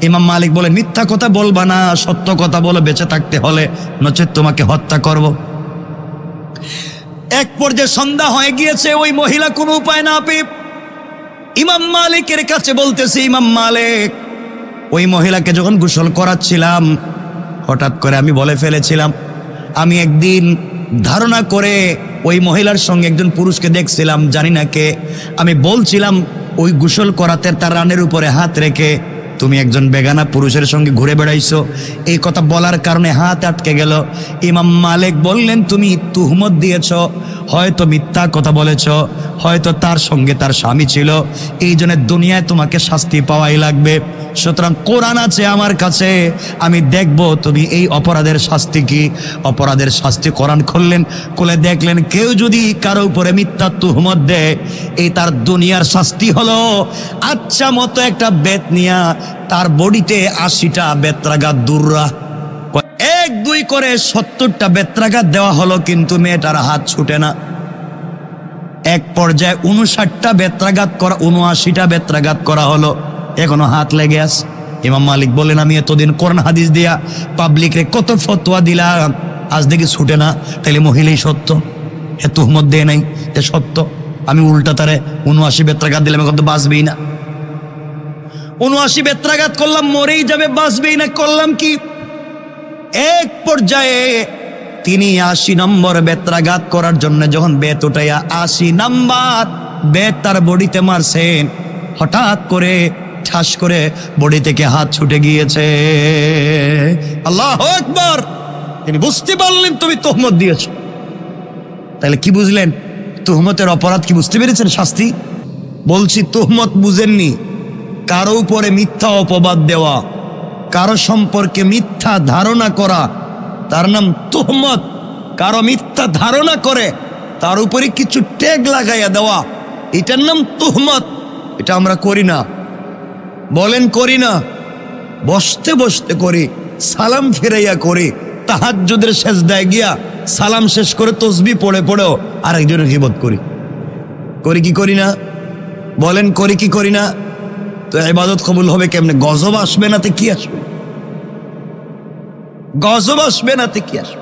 ইমাম মালিক বলে মিথ্যা কথা বলবা না, সত্য কথা বলে বেঁচে থাকতে হলে, নচেৎ তোমাকে হত্যা করব। এক পর্যায়ে সন্ধ্যা হয়ে গিয়েছে, ওই মহিলা কোনো উপায় না পেয়ে ইমাম মালিকের কাছে বলতেছে, ইমাম মালিক, ওই মহিলাকে যখন গোসল করাচ্ছিলাম হঠাৎ করে আমি বলে ফেলেছিলাম, আমি একদিন ধারণা করে ওই মহিলার সঙ্গে একজন পুরুষকে দেখছিলাম, জানি না কে। আমি বলছিলাম ওই গোসল করাতে তার রানের উপরে হাত রেখে তুমি একজন বেগানা পুরুষের সঙ্গে ঘুরে বেড়াইছো। এই কথা বলার কারণে হাত আটকে গেল। ইমাম মালিক বললেন তুমি তুহমত দিয়েছ, হয়তো মিথ্যা কথা বলেছ, হয়তো তার সঙ্গে তার স্বামী ছিল, এই জন্য দুনিয়ায় তোমাকে শাস্তি পাওয়াই লাগবে। সুতরাং কোরআন আছে আমার কাছে, আমি দেখব তুমি এই অপরাধের শাস্তি কি। অপরাধের শাস্তি কোরআন খুললেন, খুলে দেখলেন কেউ যদি কারো উপরে মিথ্যা তুহমত দেয়, এই তার দুনিয়ার শাস্তি হলো আচ্ছা মতো একটা বেত নিয়া তার বডিতে 80টা বেত্রাঘাত দুর্রা, 1-2 করে 70টা বেত্রাঘাত দেওয়া হলো, কিন্তু মেয়েটার হাত ছুটে না। এক পর্যায়ে 59টা বেত্রাঘাত করা, 79টা বেত্রাঘাত করা হলো, এখনো হাত লেগে আছে। ইমাম মালিক বলেন আমি এতদিন কোরআন হাদিস দিয়া পাবলিকরে কত ফতোয়া দিলাম, আজ দেখি ছুটে না, তাইলে মহিলাই সত্য, এ তুহমত দেয় নাই, এ সত্য। আমি উল্টা তারে 79 বেত্রাঘাত দিলাম, এখন তো বাঁচবেই না। 79 বেত্রাঘাত করলাম, মরেই যাবে, বাঁচবেই না, করলাম কি? এক পর্যায়ে তিনি 80 নম্বর বেত্রাঘাত করার জন্য যখন বেত উঠাইয়া 80 নম্বর বেত তার বডিতে মারছেন, হঠাৎ করে ঠাস করে বডি থেকে হাত ছুটে গিয়েছে। আল্লাহু আকবার! তিনি বুঝতে পারলেন তুমি তুহমত দিয়েছ। তাহলে কি বুঝলেন? তুহমতের অপরাধ কি বুঝতে পেরেছেন? শাস্তি। বলছি তুহমত বুঝেননি, কারো উপরে মিথ্যা অপবাদ দেওয়া, কারো সম্পর্কে মিথ্যা ধারণা করা, তার নাম তুহমত। কারো মিথ্যা ধারণা করে তার উপরে কিছু ট্যাগ লাগাইয়া দেওয়া, এটার নাম তুহমত। এটা আমরা করি না, বলেন করি না? বসতে বসতে করি, সালাম ফিরাইয়া করি, তাহাজ্জুদের সেজদায় গিয়া সালাম শেষ করে তসবিহ পড়ে পড়েও আরেকজনের গীবত করি। করি কি করি না? বলেন করি কি করি না? তো ইবাদত কবুল হবে কেমনে? গজব আসবে না তে কি আসবে? গজব আসবে না তে কি আসবে?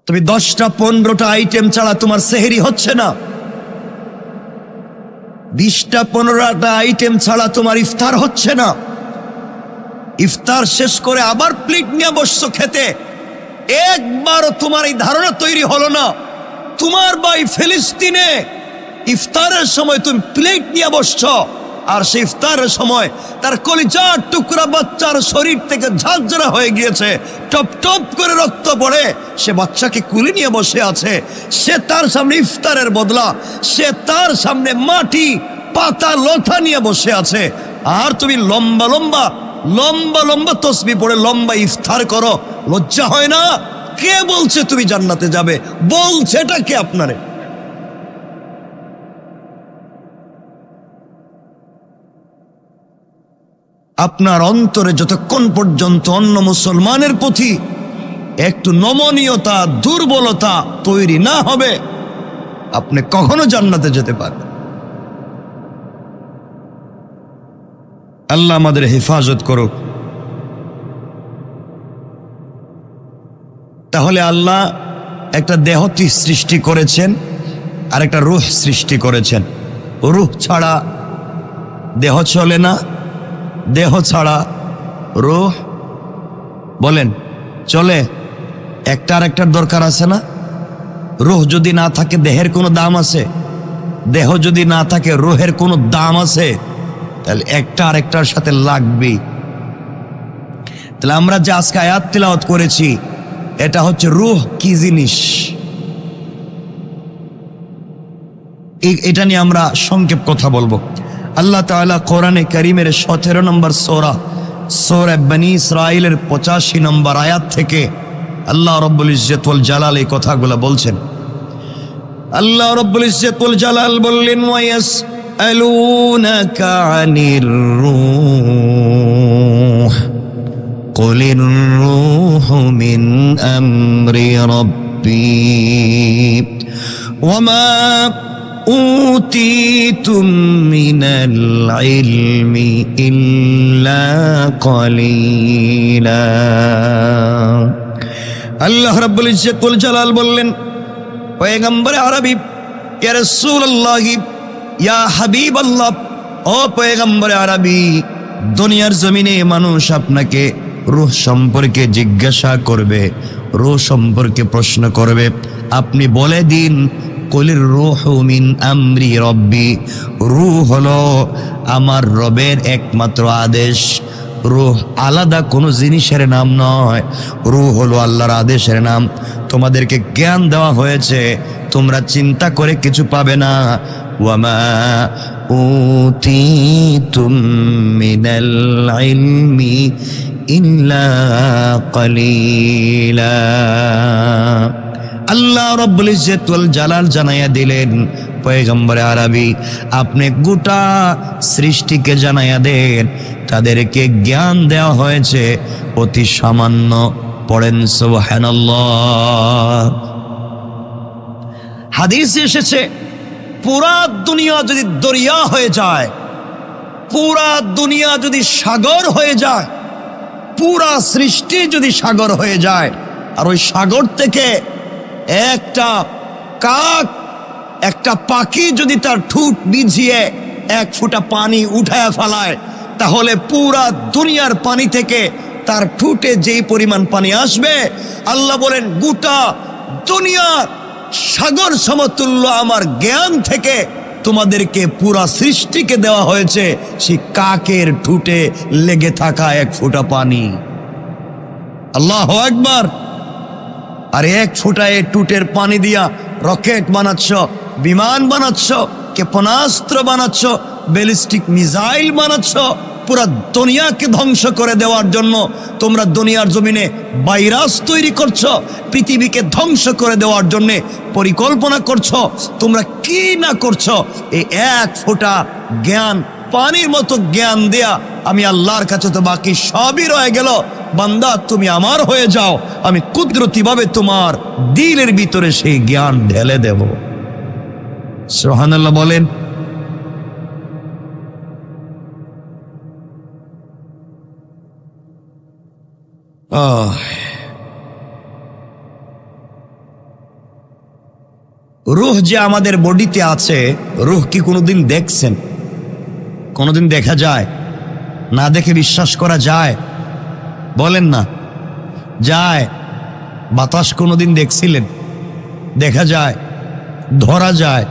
তুমি 10টা 15টা আইটেম ছাড়া তোমার সেহরি হচ্ছে না, 20টা 15টা আইটেম ছাড়া তোমার ইফতার হচ্ছে না। ইফতার শেষ করে আবার প্লেট নিয়ে বসছো খেতে, একবারও তোমার এই ধারণা তৈরি হলো না তোমার ভাই ফিলিস্তিনে ইফতারের সময় তুমি প্লেট নিয়ে বসছো, আর সেই ইফতারের সময় তার কলিজার টুকরা বাচ্চার শরীর থেকে ঝাঁঝরা হয়ে গিয়েছে, টপ টপ করে রক্ত পড়ে, সে বাচ্চাকে কুলে নিয়ে বসে আছে। সে তার সামনে ইফতারের বদলা সে তার সামনে মাটি পাতা লতা নিয়ে বসে আছে, আর তুমি লম্বা লম্বা লম্বা লম্বা তসবিহ পড়ে লম্বা ইফতার করো। লজ্জা হয় না? কে বলছে তুমি জান্নাতে যাবে? বলছে এটা কে আপনারে? আপনার অন্তরে যতক্ষণ পর্যন্ত অন্য মুসলমানের প্রতি একটু নমনীয়তা, দুর্বলতা তৈরি না হবে, আপনি কখনো জান্নাতে যেতে পারবেন। আল্লাহ আমাদের হেফাজত করুক। তাহলে আল্লাহ একটা দেহটি সৃষ্টি করেছেন আর একটা রূহ সৃষ্টি করেছেন। রূহ ছাড়া দেহ চলে না, দেহ ছাড়া রূহ বলেন চলে? একটা আর একটার দরকার আছে না? রূহ যদি না থাকে দেহের কোনো দাম আছে? দেহ যদি না থাকে রূহের কোনো দাম আছে? তাহলে একটা আর একটার সাথে লাগবেই। তাহলে আমরা যে আজকে আয়াত তিলাওয়াত করেছি, এটা হচ্ছে রূহ কি জিনিস, এটা নিয়ে আমরা সংক্ষেপ কথা বলবো। আল্লাহ তাআলা কোরআনে কারীমের 17 নম্বর সূরা বনী ইসরাঈলের 85 নম্বর আয়াত থেকে আল্লাহ রব্বুল ইজ্জত ওয়াল জালাল এই কথাগুলো বলছেন। আল্লাহ রব্বুল ইজ্জত ওয়াল জালাল বললেন, ওয়ায়াসআলুনাকা আনির রূহ কুলির রূহু মিন আমরি রাব্বি ওয়ামা উতীতুম মিনাল ইলমি ইল্লা কলিলা। আল্লাহ রাব্বুল ইজ্জত ওয়াল জালাল বললেন, পয়গম্বর আরবি, ইয়া রাসূলুল্লাহ, ইয়া হাবিবাল্লাহ, ও পয়গম্বর আরবি, দুনিয়ার জমিনে মানুষ আপনাকে রূহ সম্পর্কে জিজ্ঞাসা করবে, রূহ সম্পর্কে প্রশ্ন করবে, আপনি বলে দিন কুলির রূহু মিন আমরি রব্বি, রূহ হলো আমার রবের একমাত্র আদেশ। রূহ আলাদা কোনো জিনিসের নাম নয়, রূহ হলো আল্লাহর আদেশের নাম। তোমাদেরকে জ্ঞান দেওয়া হয়েছে, তোমরা চিন্তা করে কিছু পাবে না। ওয়ামা উতীতুম মিনাল ইলমি ইল্লা কলিলা। আল্লাহ রাব্বুল ইজ্জত ওয়াল জালাল জানাইয়া দিলেন, পয়গম্বর আরবি, আপনি গোটা সৃষ্টিকে জানাইয়া দেন তাদেরকে জ্ঞান দেওয়া হয়েছে অতি সামান্য। পড়েন সুবহানাল্লাহ। হাদিসে এসেছে, পুরা দুনিয়া যদি দরিয়া হয়ে যায়, পুরা দুনিয়া যদি সাগর হয়ে যায়, পুরা সৃষ্টি যদি সাগর হয়ে যায়, আর ওই সাগর থেকে একটা কাক, একটা পাখি যদি তার ঠোঁট বিছিয়ে এক ফোঁটা পানি উঠায় ফেলায়, তাহলে পুরা দুনিয়ার পানি থেকে তার ঠোঁটে যেই পরিমাণ পানি আসবে, আল্লাহ বলেন গোটা দুনিয়ার সাগর সমতুল্য আমার জ্ঞান থেকে তোমাদেরকে পুরা সৃষ্টিকে দেওয়া হয়েছে সেই কাকের ঠোঁটে লেগে থাকা এক ফোঁটা পানি। আল্লাহু আকবার। আর এক ফোঁটা এ টুটের পানি দিয়া রকেট বানাচ্ছ, বিমান বানাচ্ছ, ক্ষেপণাস্ত্র বানাচ্ছ, ব্যালিস্টিক মিসাইল বানাচ্ছ, পুরা দুনিয়াকে ধ্বংস করে দেওয়ার জন্য তোমরা দুনিয়ার জমিনে ভাইরাস তৈরি করছো, পৃথিবীকে ধ্বংস করে দেওয়ার জন্য পরিকল্পনা করছো, তোমরা কি না করছো। এই এক ফোঁটা জ্ঞান, পানির মতো জ্ঞান দেয়া আমি আল্লাহর কাছে তো বাকি সবই রয়ে গেল। বান্দা তুমি আমার হয়ে যাও, আমি কুদরতিভাবে তোমার দিলের ভিতরে সেই জ্ঞান ঢেলে দেব। সুবহানাল্লাহ বলেন। রূহ যে আমাদের বডিতে আছে, রূহ কি কোনোদিন দেখছেন? কোনোদিন দেখা যায়? না দেখে বিশ্বাস করা যায়? বলেন না। যায়। বাতাস কোনোদিন দেখছিলেন? দেখা যায়, ধরা যায়,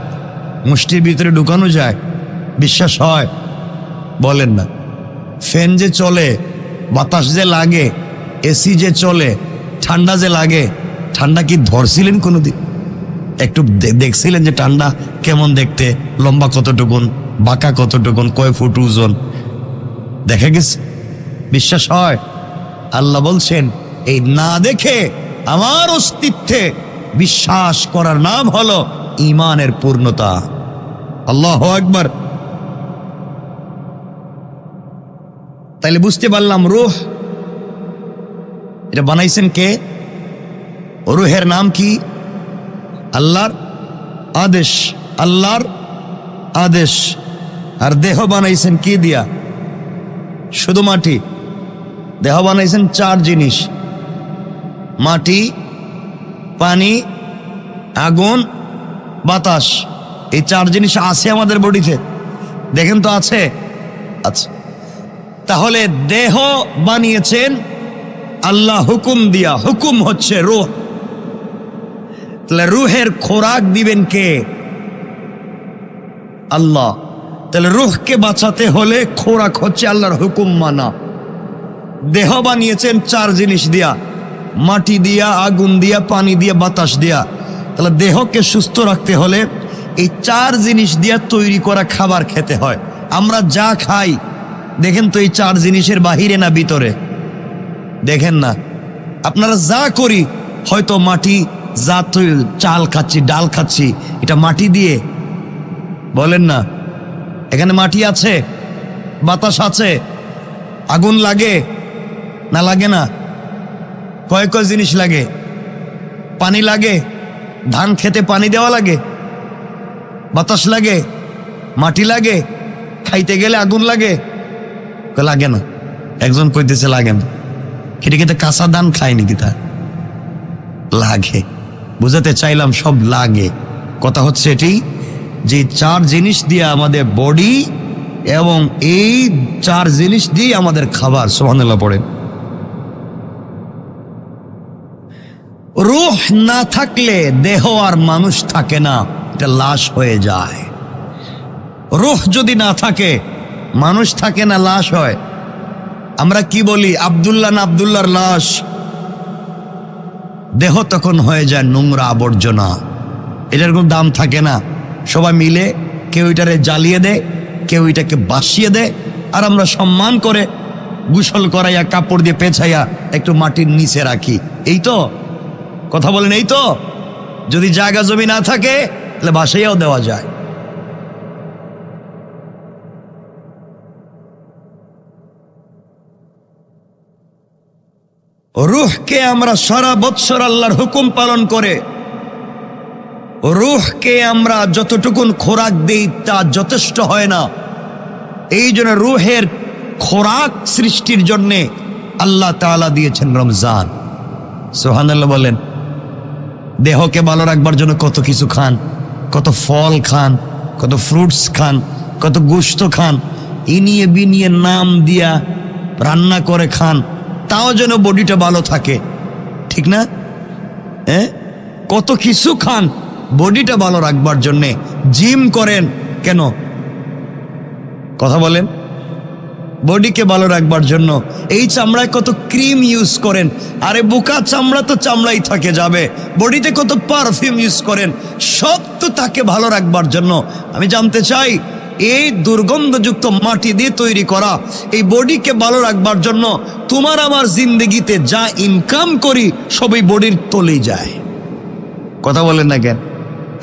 মুষ্টির ভিতরে ঢুকানো যায়, বিশ্বাস হয়? বলেন না। ফ্যান যে চলে, বাতাস যে লাগে, এসি যে চলে, ঠান্ডা যে লাগে, ঠান্ডা কি ধরছিলেন কোনোদিন? একটু দেখছিলেন যে ঠান্ডা কেমন দেখতে, লম্বা কতটুকুন, বাঁকা কতটুকুন, কয় ফুট ওজন? দেখা গেছে? বিশ্বাস হয়? আল্লাহ বলছেন এই না দেখে আমার অস্তিত্বে বিশ্বাস করার নাম হলো ঈমানের পূর্ণতা। আল্লাহু আকবার। তাইলে বুঝতে পারলাম রূহ এটা বানাইছেন কে? রূহের নাম কি? আল্লাহর আদেশ, আল্লাহর আদেশ। আর দেহ বানাইছেন কি দিয়া? শুধু মাটি? দেহ বানাইছেন চার জিনিস, মাটি, পানি, আগুন, বাতাস। এই চার জিনিস আছে আমাদের বডিতে, দেখেন তো আছে? আচ্ছা, তাহলে দেহ বানিয়েছেন আল্লাহ হুকুম দিয়া, হুকুম হচ্ছে রূহ। তাহলে রূহের খোরাক দিবেন কে? আল্লাহ। তাহলে রূহকে বাঁচাতে হলে খোরাক হচ্ছে আল্লাহর হুকুম মানা। দেহ বানিয়েছেন চার জিনিস দিয়া, মাটি দিয়া, আগুন দিয়া, পানি দিয়া, বাতাস দিয়া। তাহলে দেহকে সুস্থ রাখতে হলে এই চার জিনিস দিয়া তৈরি করা খাবার খেতে হয়। আমরা যা খাই দেখেন তো এই চার জিনিসের বাহিরে না ভিতরে? দেখেন না। আপনারা যা করি হয়তো মাটি যা চাল খাচ্ছি, ডাল খাচ্ছি, এটা মাটি দিয়ে, বলেন না? এখানে মাটি আছে, বাতাস আছে, আগুন লাগে না লাগে না? কয় কয় জিনিস লাগে? পানি লাগে, ধান খেতে পানি দেওয়া লাগে, বাতাস লাগে, মাটি লাগে, খাইতে গেলে আগুন লাগে। লাগে না? একজন কইতেছে লাগে না। এটা কিন্তু কাঁচা ধান খায় নাকি? তা লাগে। বুঝাতে চাইলাম সব লাগে। কথা হচ্ছে এটি যে চার জিনিস দিয়ে আমাদের বডি এবং এই চার জিনিস দিয়ে আমাদের খাবার। সুবহানাল্লাহ পড়েন। রূহ না থাকলে দেহ আর মানুষ থাকে না, এটা লাশ হয়ে যায়। রূহ যদি না থাকে, মানুষ থাকে না, লাশ হয়। আমরা কি বলি? আব্দুল্লাহ না আব্দুল্লাহর লাশ। দেহ তখন হয়ে যায় নোংরা আবর্জনা, এটার কোনো দাম থাকে না। সবাই মিলে কেউ এটারে জ্বালিয়ে দেয়, কেউ এটাকে বাসিয়ে দেয়, আর আমরা সম্মান করে গোসল করাইয়া কাপড় দিয়ে পেঁচাইয়া একটু মাটির নিচে রাখি। এই তো কথা বলেন, এই তো। যদি জায়গা জমি না থাকে তাহলে বাসাইয়াও দেওয়া যায়। রূহকে আমরা সারা বৎসর আল্লাহর হুকুম পালন করে, রূহকে আমরা যতটুকুন খোরাক দেই তা যথেষ্ট হয় না। এই জন্য রূহের খোরাক সৃষ্টির জন্যে আল্লাহ তাআলা দিয়েছেন রমজান। সুবহানাল্লাহ বলেন। দেহকে ভালো রাখবার জন্য কত কিছু খান, কত ফল খান, কত ফ্রুটস খান, কত গোশত খান, ইনিয়ে বিনিয়ে নাম দিয়া রান্না করে খান, তাও যেন বডিটা ভালো থাকে। ঠিক না? কত কিছু খান বডিটা ভালো রাখবার জন্যে। জিম করেন কেন? কথা বলেন। বডিকে ভালো রাখবার জন্য। এই চামড়ায় কত ক্রিম ইউজ করেন। আরে বোকা, চামড়া তো চামড়াই থাকে যাবে। বডিতে কত পারফিউম ইউজ করেন, সব তো তাকে ভালো রাখবার জন্য। আমি জানতে চাই, এই দুর্গন্ধযুক্ত মাটি দিয়ে তৈরি করা এই বডিকে ভালো রাখবার জন্য তোমার আমার জিন্দগিতে যা ইনকাম করি সবই বডির তলেই যায়। কথা বলেন না কেন?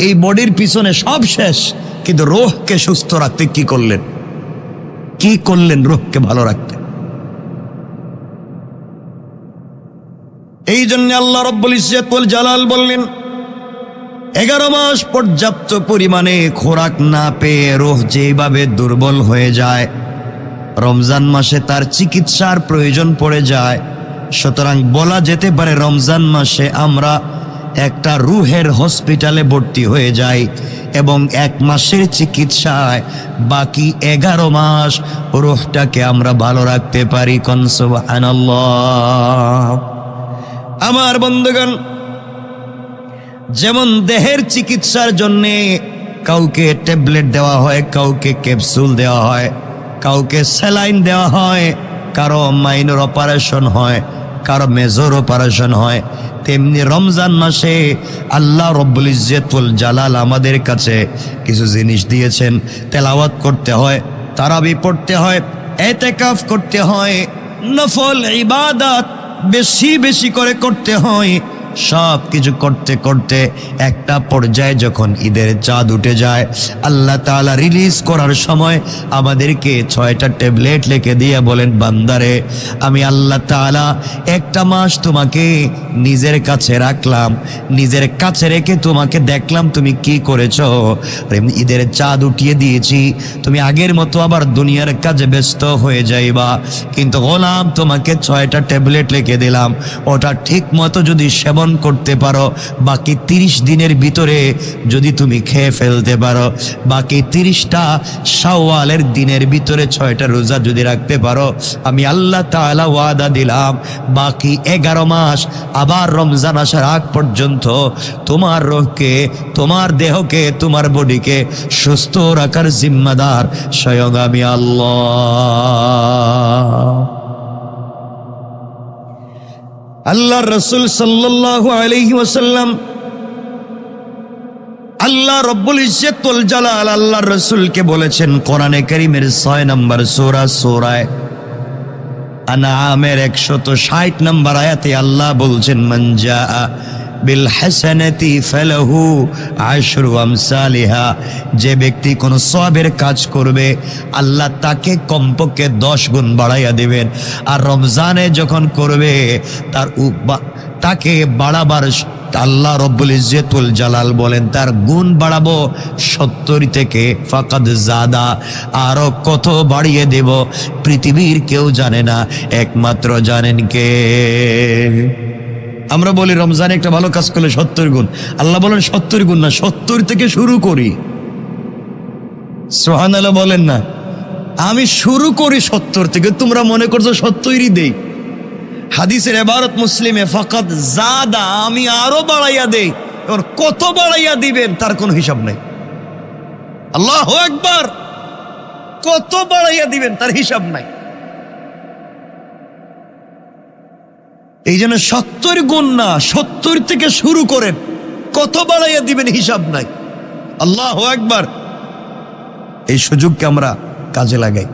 এই বডির পিছনে সব শেষ, কিন্তু রূহকে সুস্থ রাখতে কি করলেন? কি করলেন রূহকে ভালো রাখতে? এই জন্য আল্লাহ রাব্বুল ইজ্জত ওয়াল জালাল বললেন, 11 মাস পর্যাপ্ত পরিমাণে খোরাক না পেয়ে রূহ যেভাবে দুর্বল হয়ে যায়, রমজান মাসে তার চিকিৎসার প্রয়োজন পড়ে যায়। সুতরাং বলা যেতে পারে রমজান মাসে আমরা একটা রূহের হসপিটালে ভর্তি হয়ে যাই এবং 1 মাসের চিকিৎসায় বাকি 11 মাস রূহটাকে আমরা ভালো রাখতে পারি। কোন সুবহানাল্লাহ। আমার বন্ধুগণ, যেমন দেহের চিকিৎসার জন্যে কাউকে ট্যাবলেট দেওয়া হয়, কাউকে ক্যাপসুল দেওয়া হয়, কাউকে স্যালাইন দেওয়া হয়, কারো মাইনর অপারেশন হয়, কারো মেজর অপারেশন হয়, তেমনি রমজান মাসে আল্লাহ রব্বুল ইজ্জত ওয়াল জালাল আমাদের কাছে কিছু জিনিস দিয়েছেন। তেলাওয়াত করতে হয়, তারাবি পড়তে হয়, ইতিকাফ করতে হয়, নফল ইবাদত বেশি বেশি করে করতে হয়। সব কিছু করতে করতে একটা পর্যায়ে যখন ঈদের চাঁদ উঠে যায়, আল্লাহ তাআলা রিলিজ করার সময় আমাদেরকে 6টা ট্যাবলেট লিখে দিয়ে বলেন, বান্দারে আমি আল্লাহ তাআলা 1টা মাস তোমাকে নিজের কাছে রাখলাম, নিজের কাছে রেখে তোমাকে দেখলাম তুমি কি করেছো। ঈদের চাঁদ উঠিয়ে দিয়েছি, তুমি আগের মতো আবার দুনিয়ার কাজে ব্যস্ত হয়ে যাইবা, কিন্তু গোলাম তোমাকে 6টা ট্যাবলেট লিখে দিলাম, ওটা ঠিক মতো যদি সেবন করতে পারো, বাকি 30 দিনের ভিতরে যদি তুমি খেয়ে ফেলতে পারো, বাকি 30টা শাওয়ালের দিনের ভিতরে 6টা রোজা যদি রাখতে পারো, আমি আল্লাহ তাআলা ওয়াদা দিলাম বাকি 11 মাস আবার রমজান আসার আগ পর্যন্ত তোমার রূহকে, তোমার দেহকে, তোমার বডিকে সুস্থ রাখার জিম্মাদার স্বয়ং আমি আল্লাহ। আল্লাহর রাসূল সাল্লাল্লাহু আলাইহি ওয়াসাল্লাম, আল্লাহ রব্বুল ইজ্জত ওয়াল জালাল আল্লাহর রাসূলকে বলেছেন কোরআনে কারীমের 6 নম্বর সূরা আনআমের 160 নম্বর আয়াতে আল্লাহ বলছেন, মান জাআ বিল হাসানাতি ফালাহু আশরু আমসালিহা, যে ব্যক্তি কোন সওয়াবের কাজ করবে আল্লাহ তাকে কমপক্ষে 10 গুণ বাড়াইয়া দিবেন। আর রমজানে যখন করবে তাকে বাড়াবার আল্লাহ রব্বুল ইজ্জতুল জালাল বলেন তার গুণ বাড়াবো 70 থেকে ফাকাদ জাদা, আরো কত বাড়িয়ে দেব পৃথিবীর কেউ জানে না, একমাত্র জানেন কে। আমরা বলি রমজানে একটা ভালো কাজ করলে 70 গুণ, আল্লাহ বলেন 70 গুণ না, 70 থেকে শুরু করি। সুবহানাল্লাহ বলেন না, আমি শুরু করি 70 থেকে, তোমরা মনে করছো 70ই দেই। হাদিসের ইবারত মুসলিমে ফাকাদ জাদা, আমি আরো বাড়াইয়া দেই। এবার কত বাড়াইয়া দিবেন তার কোনো হিসাব নাই। আল্লাহু আকবার, কত বাড়াইয়া দিবেন তার হিসাব নাই। এই জন্য 70 গুণ না, 70 থেকে শুরু করেন, কত বাড়াইয়া দিবেন হিসাব নাই। আল্লাহু আকবার। এই সুযোগকে আমরা কাজে লাগাই।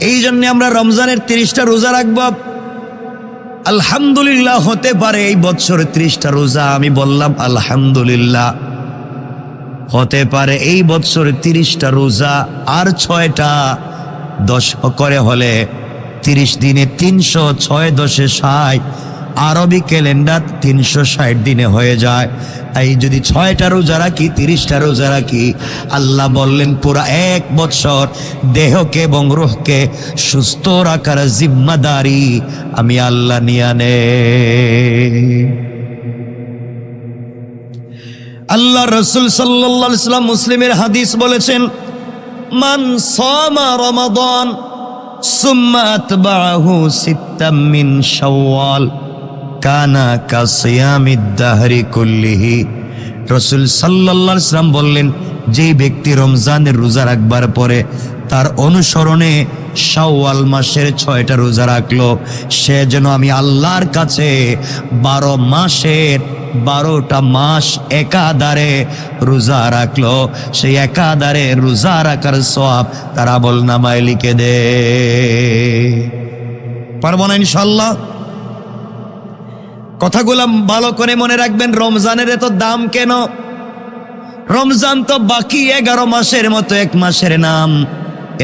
এই জন্য আমরা রমজানের 30টা রোজা রাখবো। আলহামদুলিল্লাহ, হতে পারে এই বছরে 30টা রোজা, আমি বললাম আলহামদুলিল্লাহ, হতে পারে এই বছরে 30টা রোজা আর 6টা 10 করে হলে 30 দিনে 300, 6 10 60, আরবি ক্যালেন্ডার 360 দিনে হয়ে যায়। এই যদি 6টা রোজা রাখি, 30টা রোজা রাখি, আল্লাহ বললেন পুরা 1 বছর দেহকে এবং রূহকে সুস্থ রাখার জিম্মাদারি আমি আল্লাহ নিয়ে নে। আল্লাহ রাসূল সাল্লাল্লাহু আলাইহি ওয়াসাল্লাম মুসলিমের হাদিস বলেছেন, মান সামা রমাদান সুম্মা আতবাহু সিত্তাম মিন শাওয়াল কানা কাসিয়ামিদ দাহরি কুল্লিহি। রাসূল সাল্লাল্লাহু আলাইহি ওয়াসাল্লাম বললেন, যেই ব্যক্তি রমজানের রোজা রাখবার পরে তার অনুসরণে শাওয়াল মাসের 6টা রোজা রাখলো, সে যেন আমি আল্লাহর কাছে 12 মাসের 12টা মাস একাধারে রোজা রাখলো, সেই একাধারে রোজা রাখার সওয়াব তার আমলনামায় লিখে দে। পারবো না ইনশাআল্লাহ? কথাগুলো ভালো করে মনে রাখবেন। রমজানের এত দাম কেন? রমজান তো বাকি 11 মাসের মতো 1 মাসের নাম,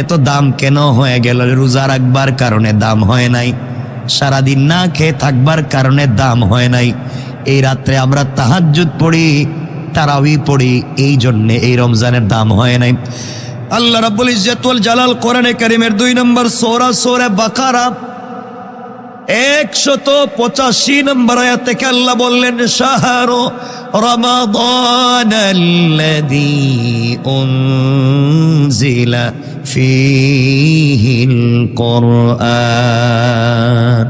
এত দাম কেন হয়ে গেল? রোজা রাখবার কারণে দাম হয় নাই, সারাদিন না খেয়ে থাকবার কারণে দাম হয় নাই। এই রাত্রে আমরা তাহাজ্জুদ পড়ি, তারাবি পড়ি, এই জন্যে এই রমজানের দাম হয় নাই। আল্লাহ রাব্বুল ইজ্জতুল জালাল কোরআনে কারীমের 2 নম্বর সূরা বাকারা 185 নম্বর আয়াত থেকে আল্লাহ বললেন, শাহরু রমাদানাল্লাযী উনজিলা ফীহিল কুরআন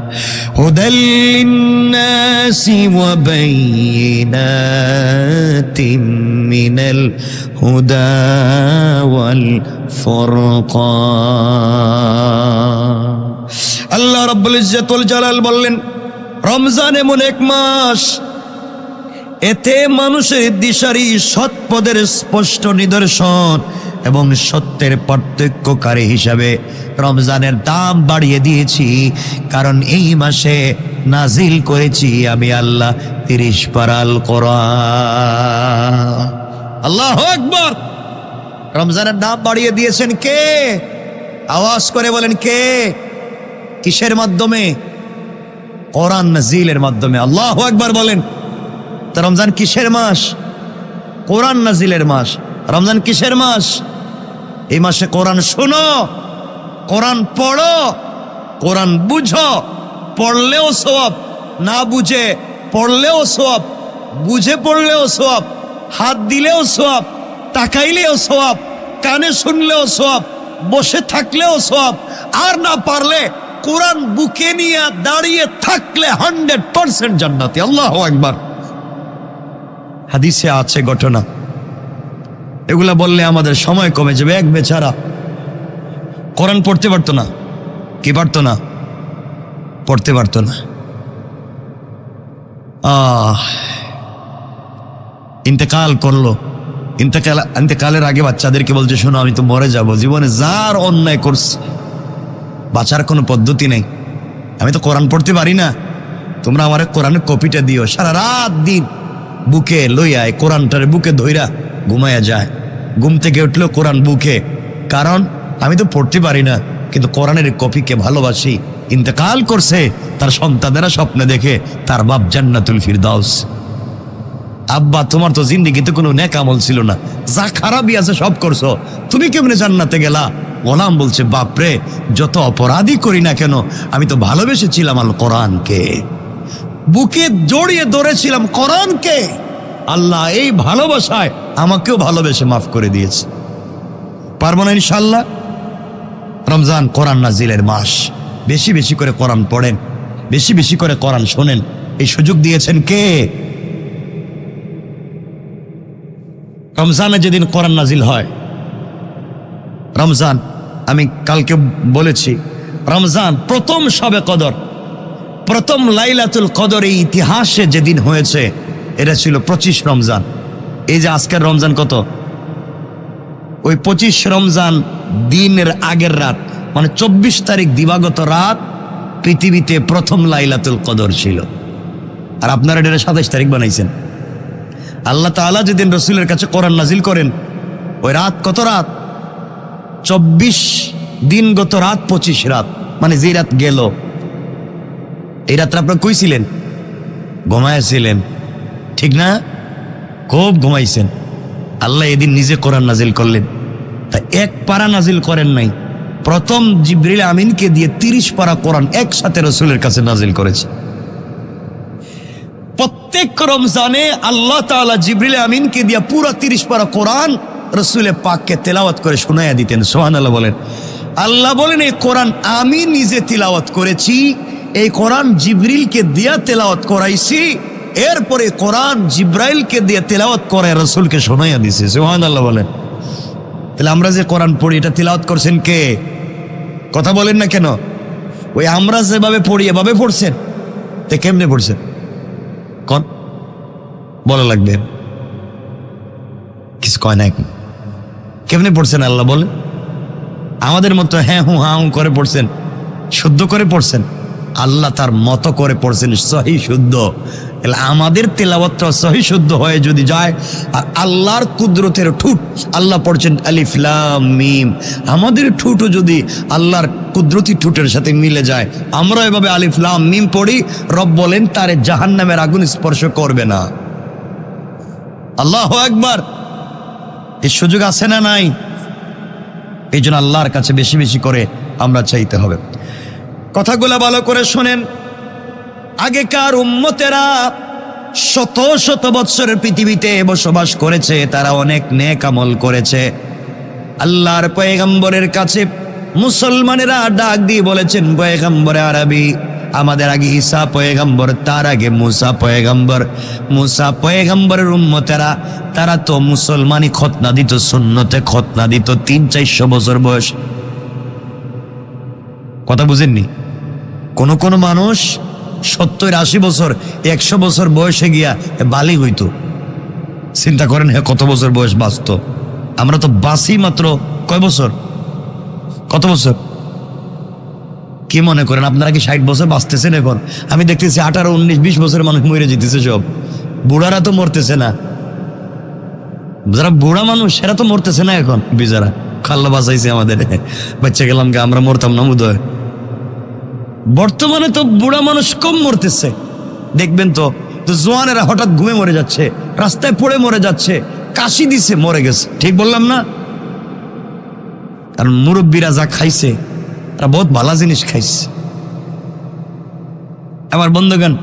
হুদাল লিন্নাসি ওয়া বাইয়িনাতিম মিনাল হুদা ওয়াল ফুরকান। আল্লাহ রাব্বুল ইজ্জতুল জালাল বললেন, রমজান এমন 1 মাস, এতে মানুষের দিশারি, সৎ পদের স্পষ্ট নিদর্শন এবং সত্যের পার্থক্যকারী হিসাবে রমজানের দাম বাড়িয়ে দিয়েছি। কারণ এই মাসে নাজিল করেছি আমি আল্লাহ 30 পারাল কোরআন। আল্লাহু আকবার। রমজানের দাম বাড়িয়ে দিয়েছেন কে? আওয়াজ করে বলেন কে? কিসের মাধ্যমে? কোরআন নাজিলের মাধ্যমে। আল্লাহু আকবার বলেন। তো রমজান কিসের মাস? কোরআন নাজিলের মাস। রমজান কিসের মাস? এই মাসে কোরআন শোনো, কোরআন পড়ো, কোরআন বুঝো। পড়লেও সওয়াব, না বুঝে পড়লেও সওয়াব, বুঝে পড়লেও সওয়াব, হাত দিলেও সওয়াব, তাকাইলেও সওয়াব, কানে শুনলেও সওয়াব, বসে থাকলেও সওয়াব। আর না পারলে কোরআন বুকে নিয়ে দাঁড়িয়ে থাকলে 100% জান্নাতি। আল্লাহু আকবার। হাদিসে আছে ঘটনা, এগুলা বললে আমাদের সময় কমে যাবে। এক বেচারা কোরআন পড়তে পারতো না। কি পারতো না? পড়তে পারতো না। ইন্তেকাল করলো। ইন্তেকালের আগে বাচ্চাদেরকে বলছে, শোনো আমি তো মরে যাব, জীবনে যার অন্যায় করছে বাঁচার কোনো পদ্ধতি নেই। আমি তো কোরআন পড়তে পারি না, তোমরা আমার কোরআনের কপিটা দিও। সারা রাত দিন বুকে লইয়ায় কোরআনটার বুকে ধইরা ঘুমাইয়া যায়, ঘুম থেকে উঠলেও কোরআন বুকে। কারণ আমি তো পড়তে পারি না, কিন্তু কোরআনের কপিকে ভালোবাসি। ইন্তেকাল করছে, তার সন্তানেরা স্বপ্নে দেখে তার বাপ জান্নাতুল ফিরদাউস। আব্বা তোমার তো জিন্দেগিতে কোনো নেক আমল ছিল না, যা খারাপই আছে সব করছো, তুমি কেমনে জান্নাতে গেলা? গোলাম বলছে, বাপরে যত অপরাধী করি না কেন, আমি তো ভালোবেসেছিলাম আল কোরআনকে, বুকে জড়িয়ে ধরেছিলাম কোরআনকে। আল্লাহ এই ভালোবাসায় আমাকেও ভালোবেসে মাফ করে দিয়েছে। পারবো না ইনশাল্লাহ? রমজান কোরআন নাজিলের মাস, বেশি বেশি করে কোরআন পড়েন, বেশি বেশি করে কোরআন শোনেন। এই সুযোগ দিয়েছেন কে? রমজানে যেদিন কোরআন নাজিল হয়, রমজান আমি কালকে বলেছি, রমজান প্রথম শবে কদর, প্রথম লাইলাতুল কদর এই ইতিহাসে যেদিন হয়েছে, এটা ছিল 25 রমজান। এই যে আজকের রমজান কত? ওই 25 রমজান দিনের আগের রাত, মানে 24 তারিখ দিবাগত রাত পৃথিবীতে প্রথম লাইলাতুল কদর ছিল। আর আপনারা এটা 27 তারিখ বানাইছেন। আল্লাহ তাআলা যেদিন রসুলের কাছে কোরআন নাজিল করেন, ওই রাত কত রাত? 24 দিনগত রাত, 25 রাত, মানে যে রাত গেল, এই রাত্রে আপনারা কই ছিলেন? ঘুমাইছিলেন, ঠিক না? খুব ঘুমাইছেন। আল্লাহ এদিন নিজে কোরআন নাজিল করলেন। তা এক পারা নাজিল করেন নাই, প্রথম জিবরিল আমিনকে দিয়ে 30 পারা কোরআন একসাথে রসুলের কাছে নাজিল করেছে। প্রত্যেক রমজানে আল্লাহ তাআলা জিবরিল আমিনকে দিয়ে পুরো 30 পারা কোরআন রসুলের পাককে তেলাওয়াত করে শোনাইয়া দিতেন। সুবহানাল্লাহ বলেন। আল্লাহ বলেন, এই কোরআন আমি নিজে তিলাওয়াত করেছি, এই কোরআন জিবরিলকে দিয়া তেলাওয়াত করাইছি, এরপরে কোরআন জিব্রাইলকে দিয়ে তেলাওয়াত করে রসুলকে শোনাইয়া দিছে। সুবহানাল্লাহ বলেন। তাহলে আমরা যে কোরআন পড়ি, এটা তিলাওয়াত করছেন কে? কথা বলেন না কেন? ওই আমরা যেভাবে পড়ি এভাবে পড়ছেন? তে কেমনে পড়ছেন কোন বলা লাগবে? কিছু কয় না, কেমনে পড়ছেন আল্লাহ বলেন? আমাদের মতো হ্যাঁ হু হা হু করে পড়ছেন? শুদ্ধ করে পড়ছেন? আল্লাহ তার মতো করে পড়ছেন, সহি শুদ্ধ। আমাদের তেলাওয়াতটা সহি শুদ্ধ হয়ে যদি যায়, আর আল্লাহর কুদরতের ঠুট, আল্লাহ পড়ছেন আলিফ লাম মিম, আমাদের ঠুটও যদি আল্লাহর কুদরতি ঠুটের সাথে মিলে যায়, আমরা এভাবে আলিফ লাম মিম পড়ি, রব বলেন তারে জাহান্নামের আগুন স্পর্শ করবে না। আল্লাহু আকবার। এই সুযোগ আছে না নাই? এই জন্য আল্লাহর কাছে বেশি বেশি করে আমরা চাইতে হবে। কথাগুলো ভালো করে শোনেন। আগেকার উম্মতেরা শত শত বৎসরের পৃথিবীতে বসবাস করেছে, তারা অনেক নেক আমল করেছে। আল্লাহর পয়গম্বরের কাছে মুসলমানেরা ডাক দিয়ে বলেছেন, পয়গম্বরে আরবি, আমাদের আগে ঈসা পয়গম্বর, তার আগে মুসা পয়গম্বর। মুসা পয়গম্বরের উম্মতেরা তারা তো মুসলমানি খতনা দিত, সুন্নতে খতনা দিত 300-400 বছর বয়স। কথা বুঝেননি? কোন কোন মানুষ 70-80 বছর 100 বছর বয়সে গিয়া বালিগ হইতো। চিন্তা করেন হ্যাঁ কত বছর বয়স বাঁচত। আমরা তো বাঁচি মাত্র কয় বছর? কত বছর? কি মনে করেন আপনারা কি 60 বছর বাঁচতেছেন এখন? আমি দেখতেছি 18, 19, 20 বছরের মানুষ মরে যেতেছে সব। বুড়ারা তো মরতেছে না, যারা বুড়া মানুষ সেরা তো মরতেছে না এখন। বেচারা খাল্লা বাঁচাইছে আমাদের, বাচ্চা গেলাম কে আমরা মরতাম না বোধহয়। বর্তমানে তো বুড়া মানুষ কম মরতেছে, দেখবেন তো জোয়ানেরা হঠাৎ ঘুমে মরে যাচ্ছে, রাস্তায় পড়ে মরে যাচ্ছে, কাশি দিছে মরে গেছে। ঠিক বললাম না? কারণ মুরব্বীরা যা খাইছে তারা বহুত ভালো জিনিস খাইছে। আমার বন্ধুগণ,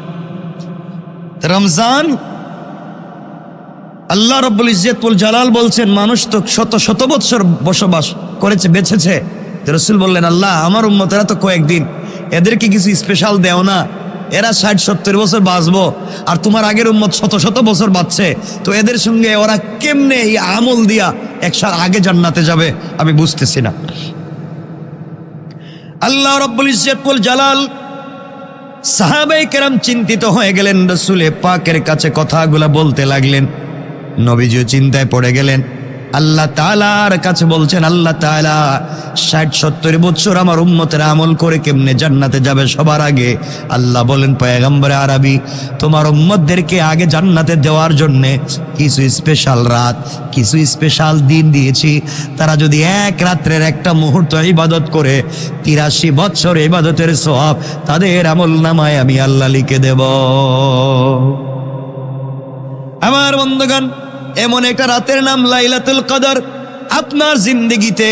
রমজান আল্লাহ রাব্বুল ইজ্জত ওয়াল জালাল বলছেন, মানুষ তো শত শত বছর বসবাস করেছে, বেঁচেছে। রাসূল বললেন, আল্লাহ আমার উম্মতেরা তো কয়েকদিন, এদেরকে কিছু স্পেশাল দেও না, এরা 60-70 বছর বাঁচবো, আর তোমার আগের উম্মত শত শত বছর বাঁচছে, তো এদের সঙ্গে ওরা কেমনে এই আমল দিয়া একসাথে আগে জান্নাতে যাবে আমি বুঝতেছি না। আল্লাহ রাব্বুল ইজ্জত ওয়াল জালাল, সাহাবায়ে কেরাম চিন্তিত হয়ে গেলেন, রাসূল পাকের কাছে কথাগুলা বলতে লাগলেন। নবীজিও চিন্তায় পড়ে গেলেন। আল্লাহ তাআলার কাছে বলছেন, আল্লাহ তাআলা 60-70 বছর আমার উম্মতের আমল করে কেমনে জান্নাতে যাবে সবার আগে? আল্লাহ বলেন, পয়গম্বরে আরবি, তোমার উম্মতদেরকে আগে জান্নাতে দেওয়ার জন্যে কিছু স্পেশাল রাত, কিছু স্পেশাল দিন দিয়েছি। তারা যদি এক রাত্রের একটা মুহূর্ত ইবাদত করে 83 বছর ইবাদতের সওয়াব তাদের আমল নামায় আমি আল্লাহ লিখে দেব। আমার বন্ধুগণ, এমন একটা রাতের নাম লাইলাতুল কদর। আপনার জিন্দেগিতে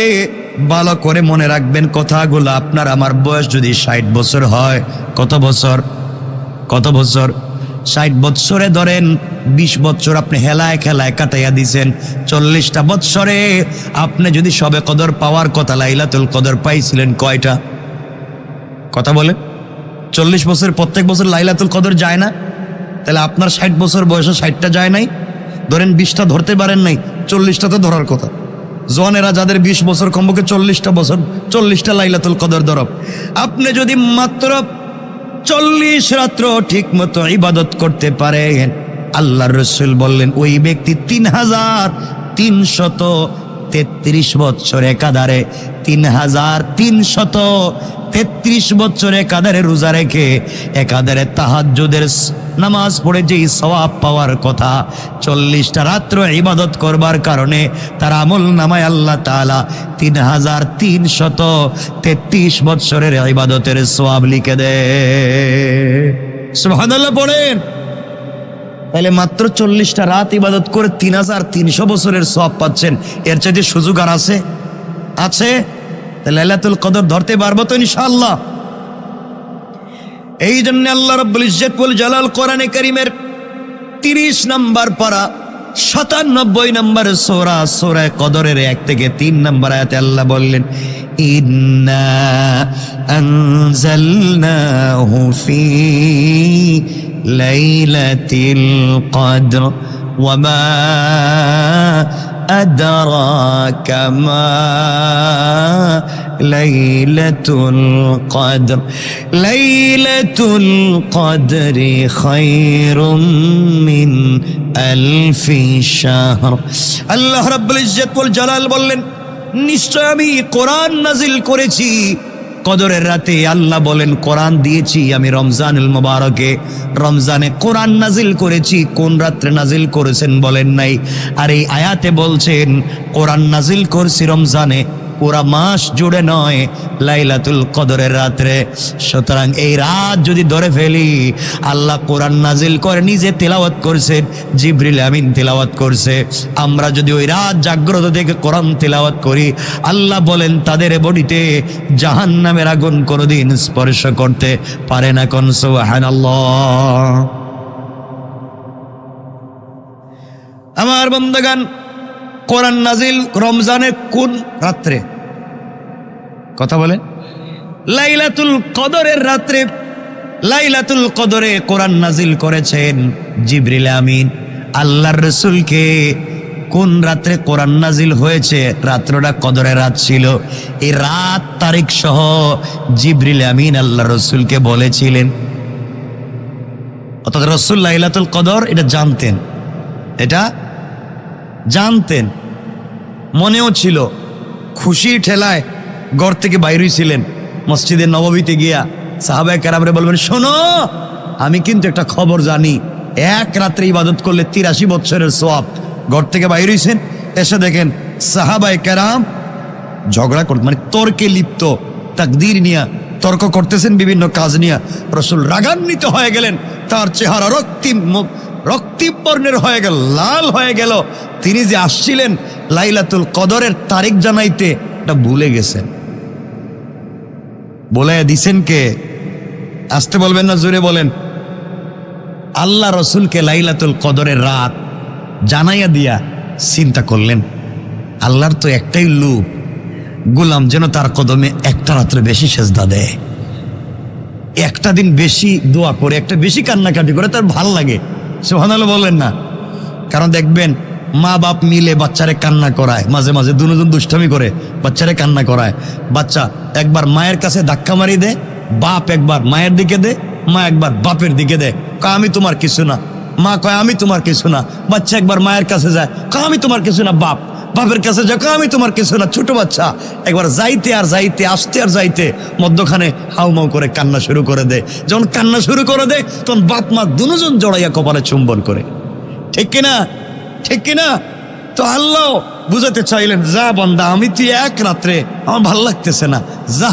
ভালো করে মনে রাখবেন কথাগুলো। আপনার আমার বয়স যদি 60 বছর হয়, কত বছর? 60 বছরে ধরেন 20 বছর আপনি হেলায় খেলায় কাটাইয়া দিছেন। 40টা বছরে আপনি যদি সবে কদর পাওয়ার কথা, লাইলাতুল কদর পাইছিলেন কয়টা? কথা বলেন। 40 বছর প্রত্যেক বছর লাইলাতুল কদর যায় না? তাহলে আপনার 60 বছর বয়সে 60টা যায় নাই? ধরেন 20টা ধরতে পারেন নাই, 40টা তো ধরার কথা। জওয়ানেরা যাদের 20 বছর, কমপক্ষে 40টা বছর, 40টা লাইলাতুল কদর ধরব। আপনি যদি মাত্র 40 রাত্র ঠিক মতো ইবাদত করতে পারেন, আল্লাহর রাসূল বললেন ওই ব্যক্তি 3333 বছর একাধারে, 3333 বছর একাধারে রোজা রেখে একাধারে তাহাজ্জুদের নামাজ পড়ে যেই সওয়াব পাওয়ার কথা, 40টা রাত্র ইবাদত করবার কারণে তার আমল নামায় আল্লাহ তাআলা 3333 বছরের ইবাদতের সওয়াব লিখে দেয়। সুবহানাল্লাহ পড়েন। তাহলে মাত্র 40টা রাত ইবাদত করে 3300 বছরের সওয়াব পাচ্ছেন। এর চাইতে সুযোগ আর আছে? লাইলাতুল কদর ধরতে পারবো তো ইনশাআল্লাহ। এই জন্য আল্লাহ রাব্বুল ইজ্জত ওয়াল জালাল কোরআনে কারীমের 30 নম্বর পারা 97 নম্বর সূরা, সূরা কদরের 1 থেকে 3 নম্বর আয়াতে আল্লাহ বললেন, ইন্না আনজালনাহু ফি লাইলাতিল কদর ওয়া মা আদরাকা মা লাইলাতুল কদর লাইলাতুল কদরি খায়রুম মিন আলফি শাহর। আল্লাহ রাব্বুল ইজ্জত ওয়াল জালাল বললেন, নিশ্চয় আমি কোরআন নাজিল করেছি কদরের রাতে। আল্লাহ বলেন, কোরআন দিয়েছি আমি রমজানুল মুবারকে, রমজানে কোরআন নাজিল করেছি। কোন রাত্রে নাজিল করেছেন বলেন নাই, আর এই আয়াতে বলছেন কোরআন নাজিল করছি রমজানে, পুরা মাস জুড়ে নয়, লাইলাতুল কদরের রাত্রে। সুতরাং এই রাত যদি ধরে ফেলি, আল্লাহ কোরআন নাজিল করে নিজে তেলাওয়াত করছেন, জিবরিল আমিন তেলাওয়াত করছে। আমরা যদি ওই রাত জাগ্রত থেকে কোরআন তেলাওয়াত করি, আল্লাহ বলেন তাদের বডিতে জাহান্নামের আগুন কোনোদিন স্পর্শ করতে পারে না। কোন সুবহানাল্লাহ। আমার বন্ধুগণ, কোরআন নাজিল রমজানের কোন রাত্রে? কথা বলে লাইলাতুল কদরের রাত্রে। লাইলাতুল কদরে কোরআন নাজিল করেছেন জিবরিল আমিন আল্লাহর রাসূলকে। কোন রাত্রে কোরআন নাজিল হয়েছে? রাত্রটা কদরের রাত ছিল। এই রাত তারিখ সহ জিবরিল আমিন আল্লাহর রাসূলকে বলেছিলেন। অর্থাৎ রাসূল লাইলাতুল কদর এটা জানতেন, এটা জানতেন, মনেও ছিল। খুশির ঠেলায় ঘর থেকে বাইরে ছিলেন, মসজিদে নববীতে গিয়া সাহাবায়ে কেরামরে বলবেন, শোনো আমি কিন্তু একটা খবর জানি, এক রাত্রে ইবাদত করলে 83 বছরের সওয়াব। ঘর থেকে বাইরে হইছেন, এসে দেখেন সাহাবায়ে কেরাম ঝগড়া করতে, মানে তর্কে লিপ্ত, তাকদীর নিয়া তর্ক করতেছেন, বিভিন্ন কাজ নিয়া। রাসূল রাগান্বিত হয়ে গেলেন, তার চেহারা রক্তিম বর্ণের হয়ে গেল, লাল হয়ে গেল। তিনি যে আসছিলেন লাইলাতুল কদরের তারিখ জানাইতে, এটা ভুলে গেছেন। বলে দিছেন কে? আসতে বলবেন না, জোরে বলেন। আল্লাহ রসুলকে লাইলাতুল কদরের রাত জানাইয়া দিয়া চিন্তা করলেন, আল্লাহর তো একটাই লোভ, গোলাম যেন তার কদমে একটা রাত্রে বেশি সেজদা দেয়, একটা দিন বেশি দোয়া করে, একটা বেশি কান্নাকাটি করে, তার ভাল লাগে। সুবহানাল্লাহ বললেন না? কারণ দেখবেন মা বাপ মিলে বাচ্চারে কান্না করায়, মাঝে মাঝে দুজন দুষ্টামি করে বাচ্চারে কান্না করায়। বাচ্চা একবার মায়ের কাছে ধাক্কা মারি দে, বাপ একবার মায়ের দিকে দে, মা একবার বাপের দিকে দে, কয় আমি তোমার কিছু না। মা কয় আমি তোমার কিছু না। বাচ্চা একবার মায়ের কাছে যায়, কয় আমি তোমার কিছু না বাপ। বাপের কাছে যখন আমি তোমার কিছু না, ছোট বাচ্চা একবার যাইতে আর যাইতে, আসতে আর যাইতে, মধ্যখানে হাউমাউ করে কান্না শুরু করে দেয়। যখন কান্না শুরু করে দেয় তখন বাপ মা দুজন জড়াইয়া কপালে চুম্বন করে। ঠিক কিনা? ঠিক কিনা? তো আল্লাহ বুঝাতে চাইলেন, যা বান্দা, আমি তুই এক রাত্রে, আমার ভাল লাগতেছে না, যা।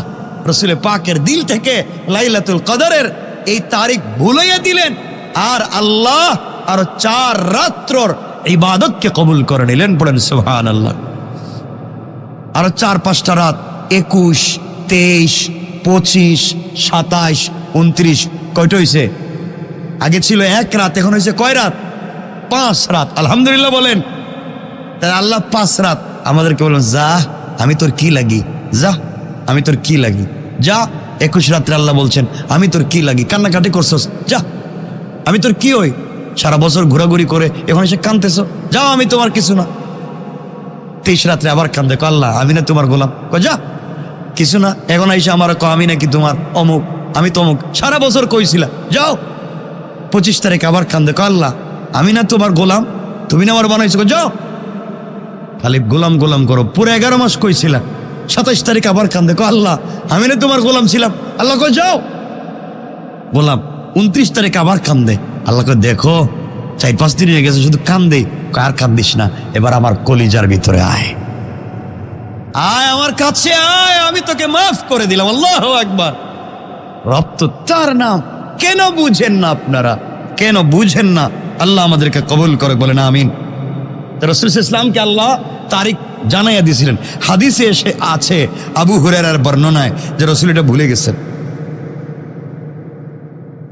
রাসূল পাকের দিল থেকে লাইলাতুল কদরের এই তারিখ ভুলাইয়া দিলেন, আর আল্লাহ আর 4 রাত্রর ইবাদতকে কবুল করে নিলেন। বলেন সুবহানাল্লাহ। আর 4-5টা রাত, 21, 23, 25, 27, 29, কয়টা হয়েছে? আগে ছিল 1 রাত, এখন হয়েছে কয় রাত? 5 রাত। আলহামদুলিল্লাহ বলেন। তাই আল্লাহ 5 রাত আমাদেরকে বলেন, যা আমি তোর কি লাগি, যা আমি তোর কি লাগি, যা। 21 রাত্রে আল্লাহ বলছেন, আমি তোর কি লাগি, কান্নাকাটি করছস, যা আমি তোর কি হই, সারা বছর ঘোরাঘুরি করে এখন এসে কাঁদতেছ, যাও আমি তোমার কিছু না। 23 রাত্রে আবার কান্দে, আল্লাহ আমি না তোমার গোলাম, যা কিছু না। এখন আইসা আমার আমি নাকি তোমার অমুক, আমি তমুক, সারা বছর কইছিলাম, যাও। 25 তারিখ আবার কান্দে, আল্লাহ আমি না তোমার গোলাম, তুমি না আমার বানাইছো, যাও। খালি গোলাম গোলাম করো, পুরো 11 মাস কইছিলাম। 27 তারিখ আবার কান্দে, আল্লাহ আমি না তোমার গোলাম ছিলাম, আল্লাহ কই যাও গোলাম। 29 তারিখ আবার কান্দে, আল্লাহ কই দেখো 4-5 দিন হয়ে গেছে শুধু কান্দে, আর কান্দিস না, এবার আমার কলিজার ভিতরে আয়, আয় আমার কাছে আয়, আমি তোকে মাফ করে দিলাম। আল্লাহু আকবার। রব তো তার নাম। কেন বুঝেন না আপনারা, কেন বুঝেন না? আল্লাহ আমাদেরকে কবুল করে, বলেন আমিন। রাসূল ইসলামকে আল্লাহ তারিখ জানাইয়া দিয়েছিলেন। হাদিসে এসে আছে, আবু হুরায়রার বর্ণনায়, যে রাসূল এটা ভুলে গেছেন।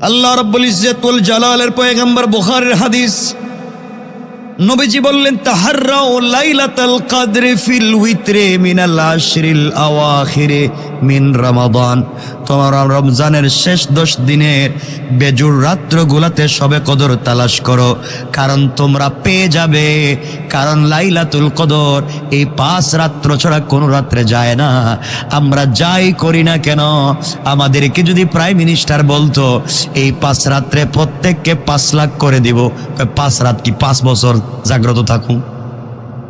আল্লাহ রাব্বুল ইজ্জত ওয়াল জালালের পয়গম্বর, বুখারীর হাদিস, নবীজি বললেন, তাহাররাউ লাইলাতাল কদরি ফিল উইত্রে মিনাল আশরিল আওয়াখিরে মিন রমাদান। তোমরা রমজানের শেষ 10 দিনের বেজুর রাত্রগুলাতে শবে কদর তালাশ করো, কারণ তোমরা পেয়ে যাবে। কারণ লাইলাতুল কদর এই 5 রাত্র ছাড়া কোনো রাত্রে যায় না। আমরা যাই করি না কেন, আমাদেরকে যদি প্রাইম মিনিস্টার বলতো এই 5 রাত্রে প্রত্যেককে 5 লাখ করে দিব, 5 রাত কি 5 বছর জাগ্রত থাকুন,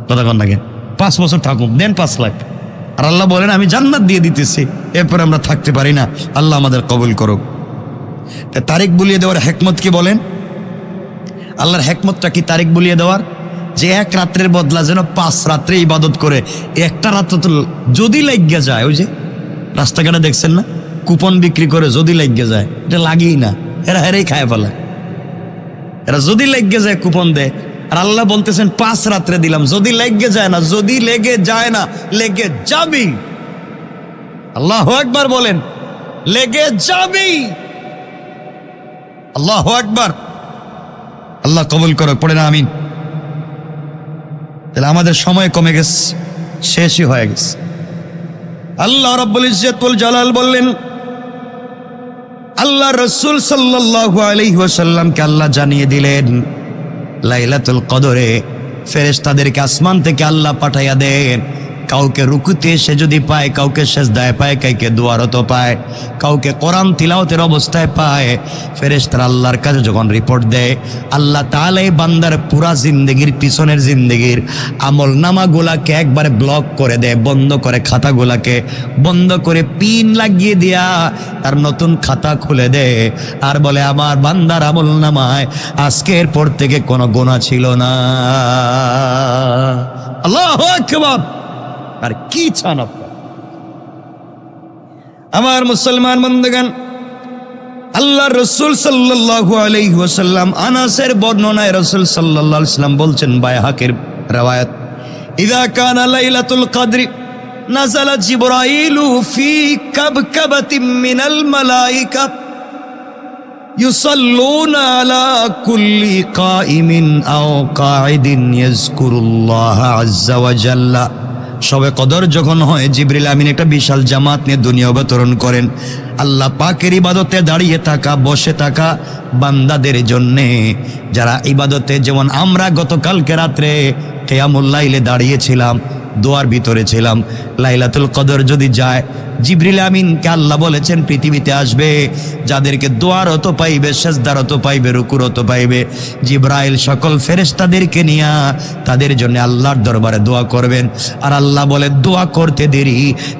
কথা কন নাকি? 5 বছর থাকুন, দেন 5 লাখ। আর আল্লাহ বলেন আমি জান্নাত দিয়ে দিতেছি, এরপরে আমরা থাকতে পারি না। আল্লাহ আমাদের কবুল করুক। তারিখ বুলিয়ে দেওয়ার হেকমত কি বলেন? আল্লাহর হেকমতটা কি তারিখ বুলিয়ে দেওয়ার? যে 1 রাত্রের বদলা যেন 5 রাত্রে ইবাদত করে। একটা রাত্র তো যদি লাগিয়ে যায়, ওই যে রাস্তাঘাটে দেখছেন না, কুপন বিক্রি করে, যদি লাগিয়ে যায়, এটা লাগেই না, এরা হেরেই খায় ফেলা। এরা যদি লাগিয়ে যায় কুপন দেয়। আর আল্লাহ বলতেছেন 5 রাত্রে দিলাম, যদি লেগে যায় না, যদি লেগে যায় না, লেগে যাবি। আল্লাহু আকবার বলেন, লেগে যাবি। আল্লাহু আকবার। আল্লাহ কবুল করো, পড়েন আমিন। তাহলে আমাদের সময় কমে গেছে, শেষই হয়ে গেছে। আল্লাহ রাব্বুল ইজ্জত ওয়াল জালাল বললেন, আল্লাহ রাসূল সাল্লাল্লাহু আলাইহি ওয়াসাল্লামকে আল্লাহ জানিয়ে দিলেন, লাইলাতুল কদরে ফেরেশতাদেরকে আসমান থেকে আল্লাহ পাঠাইয়া দেন। কাউকে রুকুতে সে যদি পায়, কাউকে সেজদায় পায়, কাউকে দুয়ারত পায়, কাউকে কোরআন তিলাওয়াতের অবস্থায় পায়। ফেরেশতারা আল্লাহর কাছে যখন রিপোর্ট দেয়, আল্লাহ তাআলা এই বান্দার পুরা জিন্দেগির, পিছনের জিন্দেগির আমল নামাগুলাকে একবারে ব্লক করে দেয়, বন্ধ করে, খাতাগুলাকে বন্ধ করে পিন লাগিয়ে দিয়া তার নতুন খাতা খুলে দেয়, আর বলে আমার বান্দার আমল নামায় আজকের পর থেকে কোনো গুনাহ ছিল না। আল্লাহু আকবার। আর কি চান আপনার? আমার মুসলমান বন্ধুগণ, আল্লাহ রাসূল সাল্লাল্লাহু আলাইহি ওয়াসাল্লাম, আনাসের বর্ণনায় রাসূল সাল্লাল্লাহু আলাইহি ওয়াসাল্লাম বলছেন, বাইহাকির riwayat, ইযা কানা লাইলাতুল কদরি নাযালা জিবরাইলু ফি কাবকাবাতিন মিনাল মালায়েকা ইউসাল্লুনা আলা কুল্লি কাইমিন আও কাঈদিন ইয়াযকুরুল্লাহ আযজা ওয়া জাল্লা। শবে কদর যখন হয়, জিবরিল আমিন একটা বিশাল জামাত নিয়ে দুনিয়া অবতরণ করেন। আল্লাহ পাকের ইবাদতে দাঁড়িয়ে থাকা, বসে থাকা বান্দাদের জন্যে, যারা ইবাদতে, যেমন আমরা গতকালকে রাত্রে কিয়ামুল লাইলে দাঁড়িয়েছিলাম, দোয়ার ভিতরে ছিলাম। লাইলাতুল কদর যদি যায়, জিবরিল আমিনকে আল্লাহ বলেছেন পৃথিবীতে আসবে, যাদেরকে দোয়ারত পাইবে, সেজদারত পাইবে, রুকুরত পাইবে, জিবরাইল সকল ফেরেশতাদেরকে নিয়ে তাদের জন্য আল্লাহর দরবারে দোয়া করবেন। আর আল্লাহ বলে দোয়া করতে দেরি,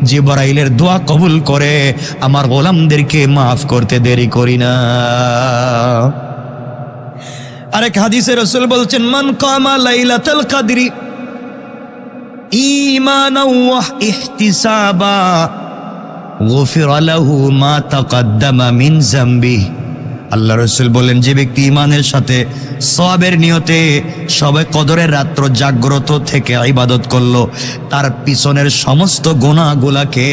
জিবরাইলের দোয়া কবুল করে আমার গোলামদেরকে মাফ করতে দেরি করি না। আরেক হাদিসে রাসূল বলছেন, মান কামা লাইলাতুল কদরি ঈমানাও ওয়া ইহতিসাবা গুফিরা লাহু মা তাকদ্দামা মিন যামবি। আল্লাহ রাসূল বলেন, যে ব্যক্তি ঈমানের সাথে সওয়াবের নিয়তে সবে কদরের রাত্র জাগ্রত থেকে ইবাদত করলো, তার পিছনের সমস্ত গুনাহগুলোকে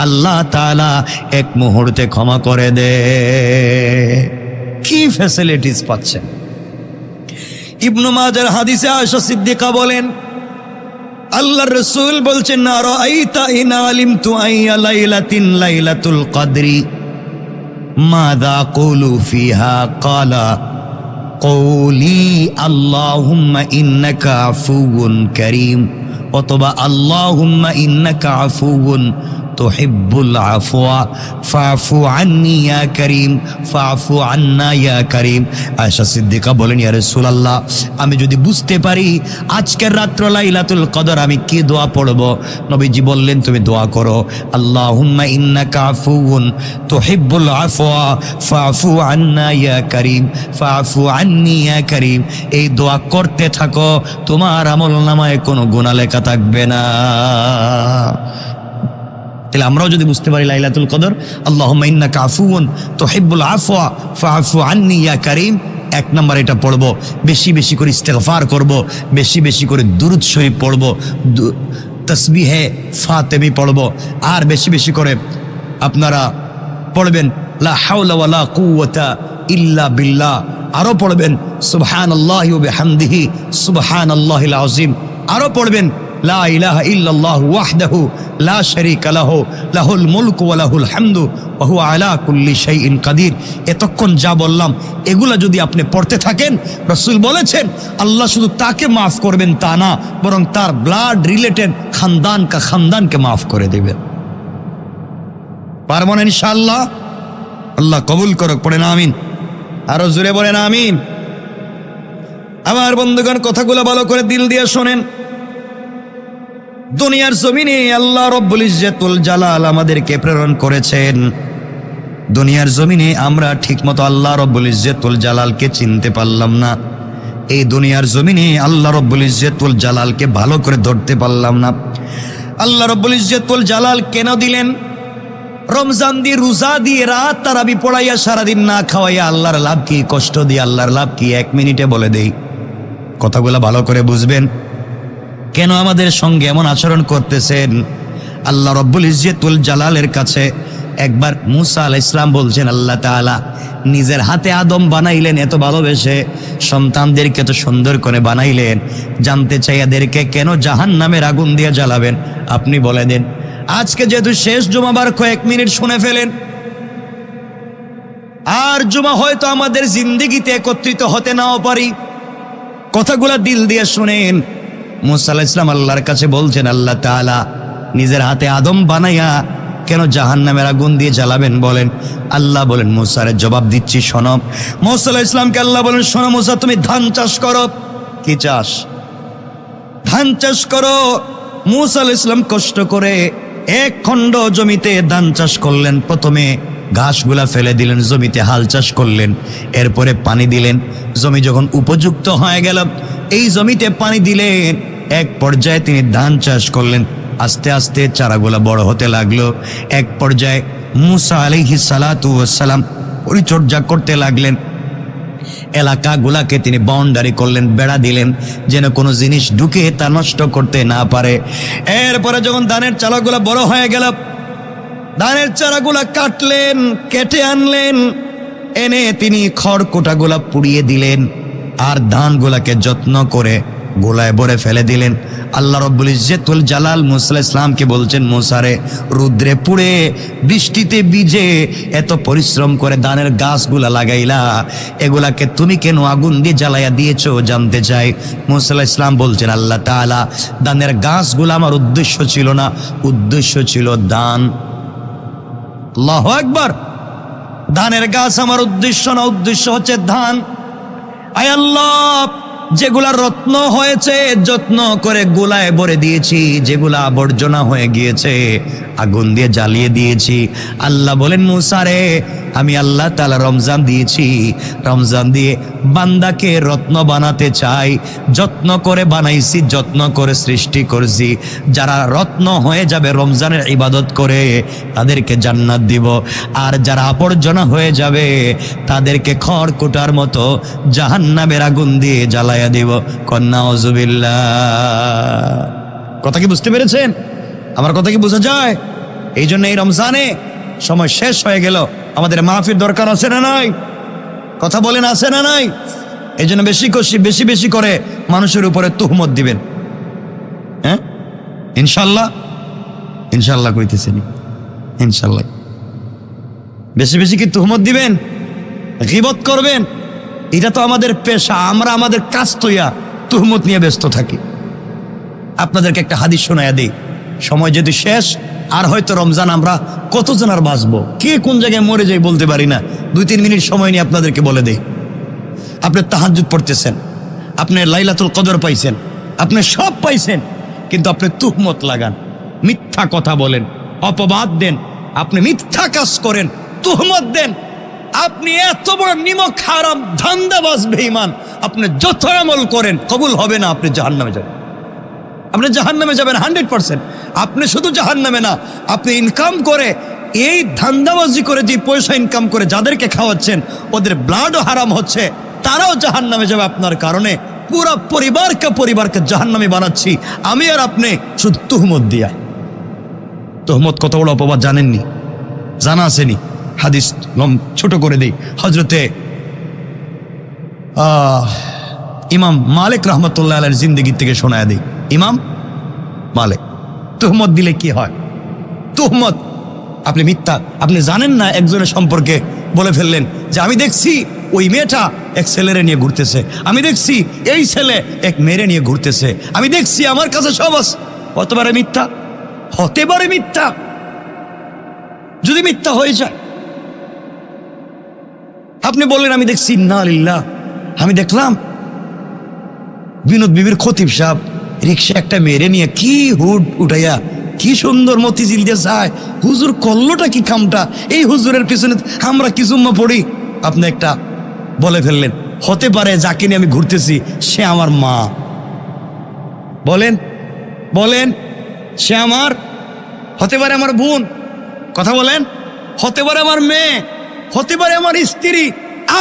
আল্লাহ তাআলা এক মুহূর্তে ক্ষমা করে দেয়। কি ফ্যাসিলিটিস পাচ্ছেন! ইবনু মাজার হাদিসে আয়েশা সিদ্দিকা বলেন, আল্লাহর রাসূল বলছেন, আরাআইতা ইন আলিমতু আইয়া লাইলাতিন লাইলাতুল কদরি মাযা আকুলু ফিহা ক্বালা কওলি আল্লাহুম্মা ইন্নাকা আফুউন কারীম, অথবা আল্লাহুম্মা ইন্নাকা আফুউন তুহিব্বুল আফওয়া ফাফু আন্নি ইয়া করিম ফাফু আন্না ইয়া করিম। আয়েশা সিদ্দিকা বলেন, ইয়া রাসূলুল্লাহ, আমি যদি বুঝতে পারি আজকের রাত্র লাইলাতুল কদর আমি কি দোয়া পড়ব, নবীজি বললেন তুমি দোয়া করো, আল্লাহুম্মা ইন্নাকা আফুউন তুহিব্বুল আফওয়া ফাফু আন্না ইয়া করিম ফাফু আন্নি ইয়া করিম। এই দোয়া করতে থাকো, তোমার আমলনামায় কোনো গুনাহ লেখা থাকবে না। তাহলে আমরাও যদি বুঝতে পারি লাইলাতুল কদর, আল্লাহুম্মা ইন্নাকা আফুউন তুহিব্বুল আফওয়া ফাফু আন্নি ইয়া করিম, এক নম্বর এটা পড়ব, বেশি বেশি করে ইস্তেগফার করব, বেশি বেশি করে দুরূদ শরীফ পড়ব, তাসবিহে ফাতেমি পড়ব, আর বেশি বেশি করে আপনারা পড়বেন লা হাওলা ওয়ালা কুওয়াতা ইল্লা বিল্লাহ, আরো পড়বেন সুবহানাল্লাহি ওয়া বিহামদিহি সুবহানাল্লাহিল আযীম, আরো পড়বেন লা ইলাহা ইল্লাল্লাহু ওয়াহদাহু লা শারীকা লাহু লাহুল মুলকু ওয়া লাহুল হামদু ওয়া হুয়া আলা কুল্লি শাইইন কাদির। এতক্ষণ যা বললাম এগুলা যদি আপনি পড়তে থাকেন, রাসূল বলেছেন আল্লাহ শুধু তাকে মাফ করবেন তা না, বরং তার ব্লাড রিলেটেড খানদানকে মাফ করে দেবেন। পারবেন ইনশাআল্লাহ? আল্লাহ কবুল করুক, পড়েন আমিন, আরো জোরে বলেন আমিন। আমার বন্ধুগণ, কথাগুলো ভালো করে দিল দিয়ে শোনেন। দুনিয়ার জমিনে আল্লাহ রব্বুল ইজ্জতুল জালাল আমাদেরকে প্রেরণ করেছেন। দুনিয়ার জমিনে আমরা ঠিকমতো আল্লাহ রব্বুল ইজ্জতুল জালালকে চিনতে পারলাম না। এই দুনিয়ার জমিনে আল্লাহ রব্বুল ইজ্জতুল জালালকে ভালো করে ধরতে পারলাম না। আল্লাহ রব্বুল ইজ্জতুল জালাল কেন দিলেন? রমজান দিয়ে, রোজা দিয়ে, রাত তারাবি পড়াইয়া, সারাদিন না খাওয়াইয়া আল্লাহর লাভ কি? কষ্ট দিয়ে আল্লাহর লাভ কি? 1 মিনিটে বলে দেই, কথাগুলো ভালো করে বুঝবেন। কেন আমাদের সঙ্গে এমন আচরণ করতেছেন? আল্লাহ রব্বুল ইজ্জতুল জালালের কাছে একবার মুসা আলাইহিস সালাম বলছেন, আল্লাহ তাআলা নিজের হাতে আদম বানাইলেন এত ভালোবেসে, সন্তানদেরকে তো সুন্দর করে বানাইলেন, জানতে চাই এদেরকে কেন জাহান্নামের আগুন দিয়ে জ্বালাবেন? আপনি বলে দেন। আজকে যেহেতু শেষ জুমাবার, কয়েক মিনিট শুনে ফেলেন, আর জুমা হয়তো আমাদের জিন্দেগিতে একত্রিত হতে নাও পারি। কথাগুলা দিল দিয়ে শুনেন। মুসা আলাইহিস সালাম আল্লাহর কাছে বলছেন, আল্লাহ তাআলা নিজের হাতে আদম বানাইয়া কেন জাহান্নামের আগুন দিয়ে জ্বালাবেন বলেন? আল্লাহ বলেন, মুসারে জবাব দিচ্ছি শোনো। মুসা আলাইহিস সালামকে আল্লাহ বলেন, শোনো মুসা, তুমি ধান চাষ করো। কি চাষ? ধান চাষ করো। মুসা আলাইহিস সালাম কষ্ট করে 1 খণ্ড জমিতে ধান চাষ করলেন। প্রথমে ঘাসগুলা ফেলে দিলেন, জমিতে হাল চাষ করলেন, এরপরে পানি দিলেন। জমি যখন উপযুক্ত হয়ে গেল, এই জমিতে পানি দিলেন। এক পর্যায়ে তিনি ধান চাষ করলেন। আস্তে আস্তে চারাগুলা বড় হতে লাগলো। এক পর্যায়ে মুসা আলাইহিস সালাতু ওয়াস সালাম পরিচর্যা করতে লাগলেন। এলাকাগুলাকে তিনি বাউন্ডারি করলেন, বেড়া দিলেন, যেন কোনো জিনিস ঢুকে তা নষ্ট করতে না পারে। এরপরে যখন ধানের চারাগুলা বড় হয়ে গেল, ধানের চারাগুলা কাটলেন, কেটে আনলেন, এনে তিনি খড়কুটাগুলা পুড়িয়ে দিলেন। আর ধানগুলাকে যত্ন করে গোলায় ভরে ফেলে দিলেন। আল্লাহ রব্বুল ইজ্জতুল জালাল মুসা আলাইহিস সালামকে বলছেন, মুসারে রুদ্রে পুড়ে বৃষ্টিতে ভিজে এত পরিশ্রম করে ধানের গাছগুলা লাগাইলা, এগুলাকে তুমি কেন আগুন দিয়ে জ্বালাইয়া দিয়েছো জানতে চাই। মুসা আলাইহিস সালাম বলছেন, আল্লাহ তাআলা, ধানের গাছগুলো আমার উদ্দেশ্য ছিল না, উদ্দেশ্য ছিল দান। আল্লাহু আকবার। ধানের গাছ আমার উদ্দেশ্য না, উদ্দেশ্য হচ্ছে ধান। আয় আল্লাহ, যেগুলা রত্ন হয়েছে যত্ন করে গোলায় ভরে দিয়েছি, যেগুলা আবর্জনা হয়ে গিয়েছে আগুন দিয়ে জ্বালিয়ে দিয়েছি। আল্লাহ বলেন, মুসা রে, আমি আল্লাহ তাআলা রমজান দিয়েছি, রমজান দিয়ে বান্দাকে রত্ন বানাতে চাই। যত্ন করে বানাইছি, যত্ন করে সৃষ্টি করছি। যারা রত্ন হয়ে যাবে রমজানের ইবাদত করে, তাদেরকে জান্নাত দিব। আর যারা আবর্জনা হয়ে যাবে তাদেরকে খড়কুটার মতো জাহান্নামের আগুন দিয়ে জ্বালাইয়া দিব। কন্যা আউযুবিল্লাহ। কথা কি বুঝতে পেরেছেন? আমার কথা কি বোঝা যায়? এই জন্য এই রমজানে সময় শেষ হয়ে গেল, আমাদের মাহফিল দরকার আছে না নাই? কথা বলেন, আছে না নাই? এই জন্য বেশি বেশি করে মানুষের উপরে তুহমত দিবেন। হ্যাঁ, ইনশাল্লাহ, ইনশাল্লাহ কইতেছেন, ইনশাল্লাহ বেশি বেশি কি তুহমত দিবেন, গীবত করবেন? এটা তো আমাদের পেশা, আমরা আমাদের কাজ তৈয়া তুহমত নিয়ে ব্যস্ত থাকি। আপনাদেরকে একটা হাদিস শোনায়া দিই, সময় যদি শেষ, আর হয়তো রমজান আমরা কতজন আর বাঁচবো, কে কোন জায়গায় মরে যাই বলতে পারি না। 2-3 মিনিট সময় নিয়ে আপনাদেরকে বলে দেই। আপনি তাহাজ্জুদ পড়তেছেন, আপনি লাইলাতুল কদর পাইছেন, আপনি সব পাইছেন, কিন্তু আপনি তুহমত লাগান, মিথ্যা কথা বলেন, অপবাদ দেন, আপনি মিথ্যা কাজ করেন, তুহমত দেন। আপনি এত বড় নিমক হারাম ধান্দাবাজ বেঈমান, আপনি যত আমল করেন কবুল হবে না, আপনি জাহান্নামে যাবেন। আপনি জাহান্নামে যাবেন 100%। আপনি শুধু জাহান্নামে না, আপনি ইনকাম করে, এই ধান্দাবাজি করে যে পয়সা ইনকাম করে যাদেরকে খাওয়াচ্ছেন, ওদের ব্লাডও হারাম হচ্ছে, তারাও জাহান্নামে যাবে আপনার কারণে। পুরো পরিবারকে জাহান্নামে বানাচ্ছি আমি আর আপনি, শুধু তুহমত দিয়া। তুহমত কত বড় অপবাদ জানেননি? জানা আসেনি? হাদিস ছোট করে দেই। হযরতে ইমাম মালিক রাহমাতুল্লাহ আলাইহির জিন্দেগি থেকে শোনায় দেই। ইমাম মালিক, তুহমত দিলে কি হয়? তুহমত, আপনি মিথ্যা, আপনি জানেন না, একজনের সম্পর্কে বলে ফেললেন যে আমি দেখছি ওই মেয়েটা এক ছেলেরে নিয়ে ঘুরতেছে, আমি দেখছি এই ছেলে এক মেয়েরে নিয়ে ঘুরতেছে, আমি দেখছি, আমার কাছে সব আছে। হতে পারে মিথ্যা, হতে পারে মিথ্যা। যদি মিথ্যা হয়ে যায়, আপনি বললেন আমি দেখছি, ইন্না লিল্লাহ, আমি দেখলাম বিনোদ বিবির খতিব সাহেব রিক্সা একটা মেরে নিয়ে কি হুড উঠাইয়া কি সুন্দর মতিঝিল দিয়ে যায়, হুজুর করলোটা কি কামটা, এই হুজুরের পিছনে আমরা কি জুম্মা পড়ি। আপনি একটা বলে ফেললেন, হতে পারে যাকে নিয়ে আমি ঘুরতেছি সে আমার মা। বলেন বলেন, সে আমার, হতে পারে আমার বোন, কথা বলেন, হতে পারে আমার মেয়ে, হতে পারে আমার স্ত্রী।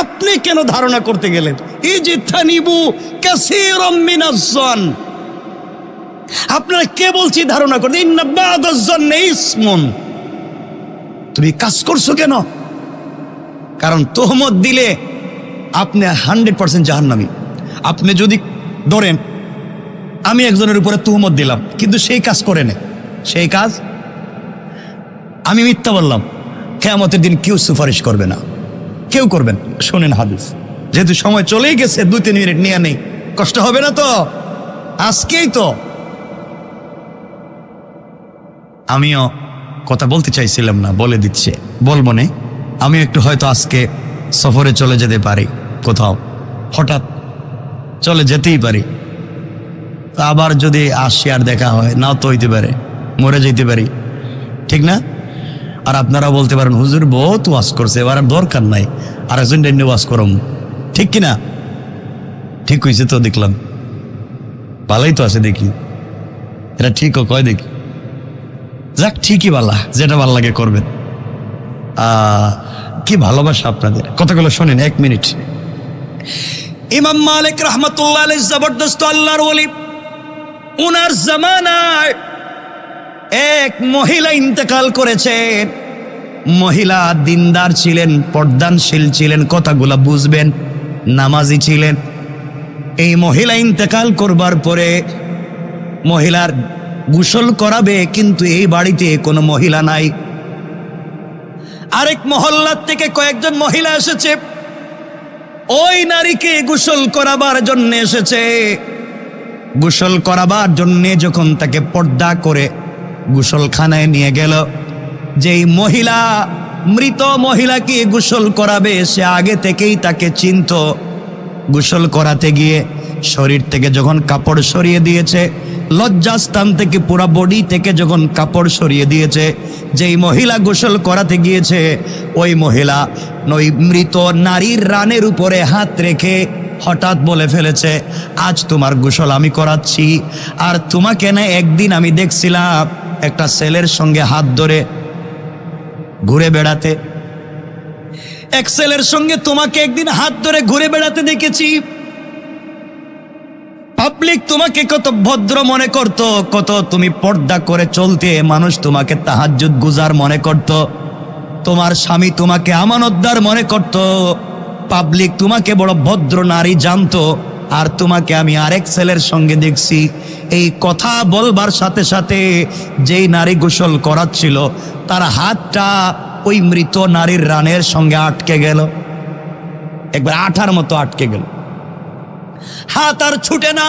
আপনি কেন ধারণা করতে গেলেন? ইজতানিবু কাসীরাম মিনাজ জন, আপনারা কে বলছি ধারণা করতে? ইন্না বা'দাজ জন্নি ইসমুন। তুমি কাজ করছো কেন? কারণ তুহমত দিলে আপনি 100% জাহান্নামী। আপনি যদি ধরেন আমি একজনের উপরে তুহমত দিলাম, কিন্তু সেই কাজ করে না, সেই কাজ আমি মিথ্যা বললাম, কিয়ামতের দিন কেউ সুপারিশ করবে না, কেউ করবেন। শোনেন হাদিস, যেহেতু সময় চলেই গেছে, 2-3 মিনিট নিয়ে নেই, কষ্ট হবে না তো? আজকেই তো আমিও কথা বলতে চাইছিলাম না, বলে দিচ্ছে, বলবো না। আমি একটু হয়তো আজকে সফরে চলে যেতে পারি, কোথাও হঠাৎ চলে যেতেই পারি। আবার যদি আসি আর দেখা হয়, নাও তো হইতে পারে, মরে যেতে পারি, ঠিক না? আর আপনারা বলতে পারেন, হুজুর বহুত ওয়াজ করছে, এবার আর দরকার নাই, আর একজন ডেন্ডে ওয়াজ করম, ঠিক কিনা? ঠিক হয়েছে তো, দেখলাম ভালোই তো আছে, দেখি এটা ঠিক কয়, দেখি যাক, ঠিকই বালা, যেটা ভাল লাগে করবেন। কি ভালোবাসা আপনাদের। কথাগুলো শোনেন, 1 মিনিট। ইমাম মালিক রাহমাতুল্লাহ আলাইহি জবরদস্ত আল্লাহর ওলি, উনার জামানায় এক মহিলা ইন্তেকাল করেছেন। মহিলা দিনদার ছিলেন, পর্দানশীল ছিলেন, কথাগুলা বুঝবেন, নামাজি ছিলেন, এই মহিলা ইন্তেকাল করবার পরে মহিলার গোসল করাবে, কিন্তু এই বাড়িতে কোনো মহিলা নাই। আরেক মহল্লার থেকে কয়েকজন মহিলা এসেছে, ওই নারীকে গোসল করাবার জন্য এসেছে। গোসল করাবার জন্য যখন তাকে পর্দা করে গোসলখানায় নিয়ে গেল, যেই মহিলা মৃত মহিলাকে গোসল করাবে সে আগে থেকেই তাকে চিনত। গোসল করাতে গিয়ে শরীর থেকে যখন কাপড় সরিয়ে দিয়েছে, লজ্জাস্থান থেকে পুরা বডি থেকে যখন কাপড় সরিয়ে দিয়েছে, যেই মহিলা গোসল করাতে গিয়েছে ওই মহিলা ওই মৃত নারীর রানের উপরে হাত রেখে হঠাৎ বলে ফেলেছে, আজ তোমার গোসল আমি করাচ্ছি। আর তোমাকে না একদিন আমি দেখছিলাম একটা ছেলের সঙ্গে হাত ধরে ঘুরে বেড়াতে, এক ছেলের সঙ্গে তোমাকে একদিন হাত ধরে ঘুরে বেড়াতে দেখেছি। পাবলিক তোমাকে কত ভদ্র মনে করত, কত তুমি পর্দা করে চলতে, মানুষ তোমাকে তাহাজ্জুদ গুজার মনে করত, তোমার স্বামী তোমাকে আমানতদার মনে করত, পাবলিক তোমাকে বড় ভদ্র নারী জানতো। আর তোমাকে আমি আরেক ছেলের সঙ্গে দেখছি। এই কথা বলবার সাথে সাথে যেই নারী গোসল করাচ্ছিল তার হাতটা ওই মৃত নারীর রানের সঙ্গে আটকে গেল, একবার আঠার মতো আটকে গেল। হাত আর ছুটে না,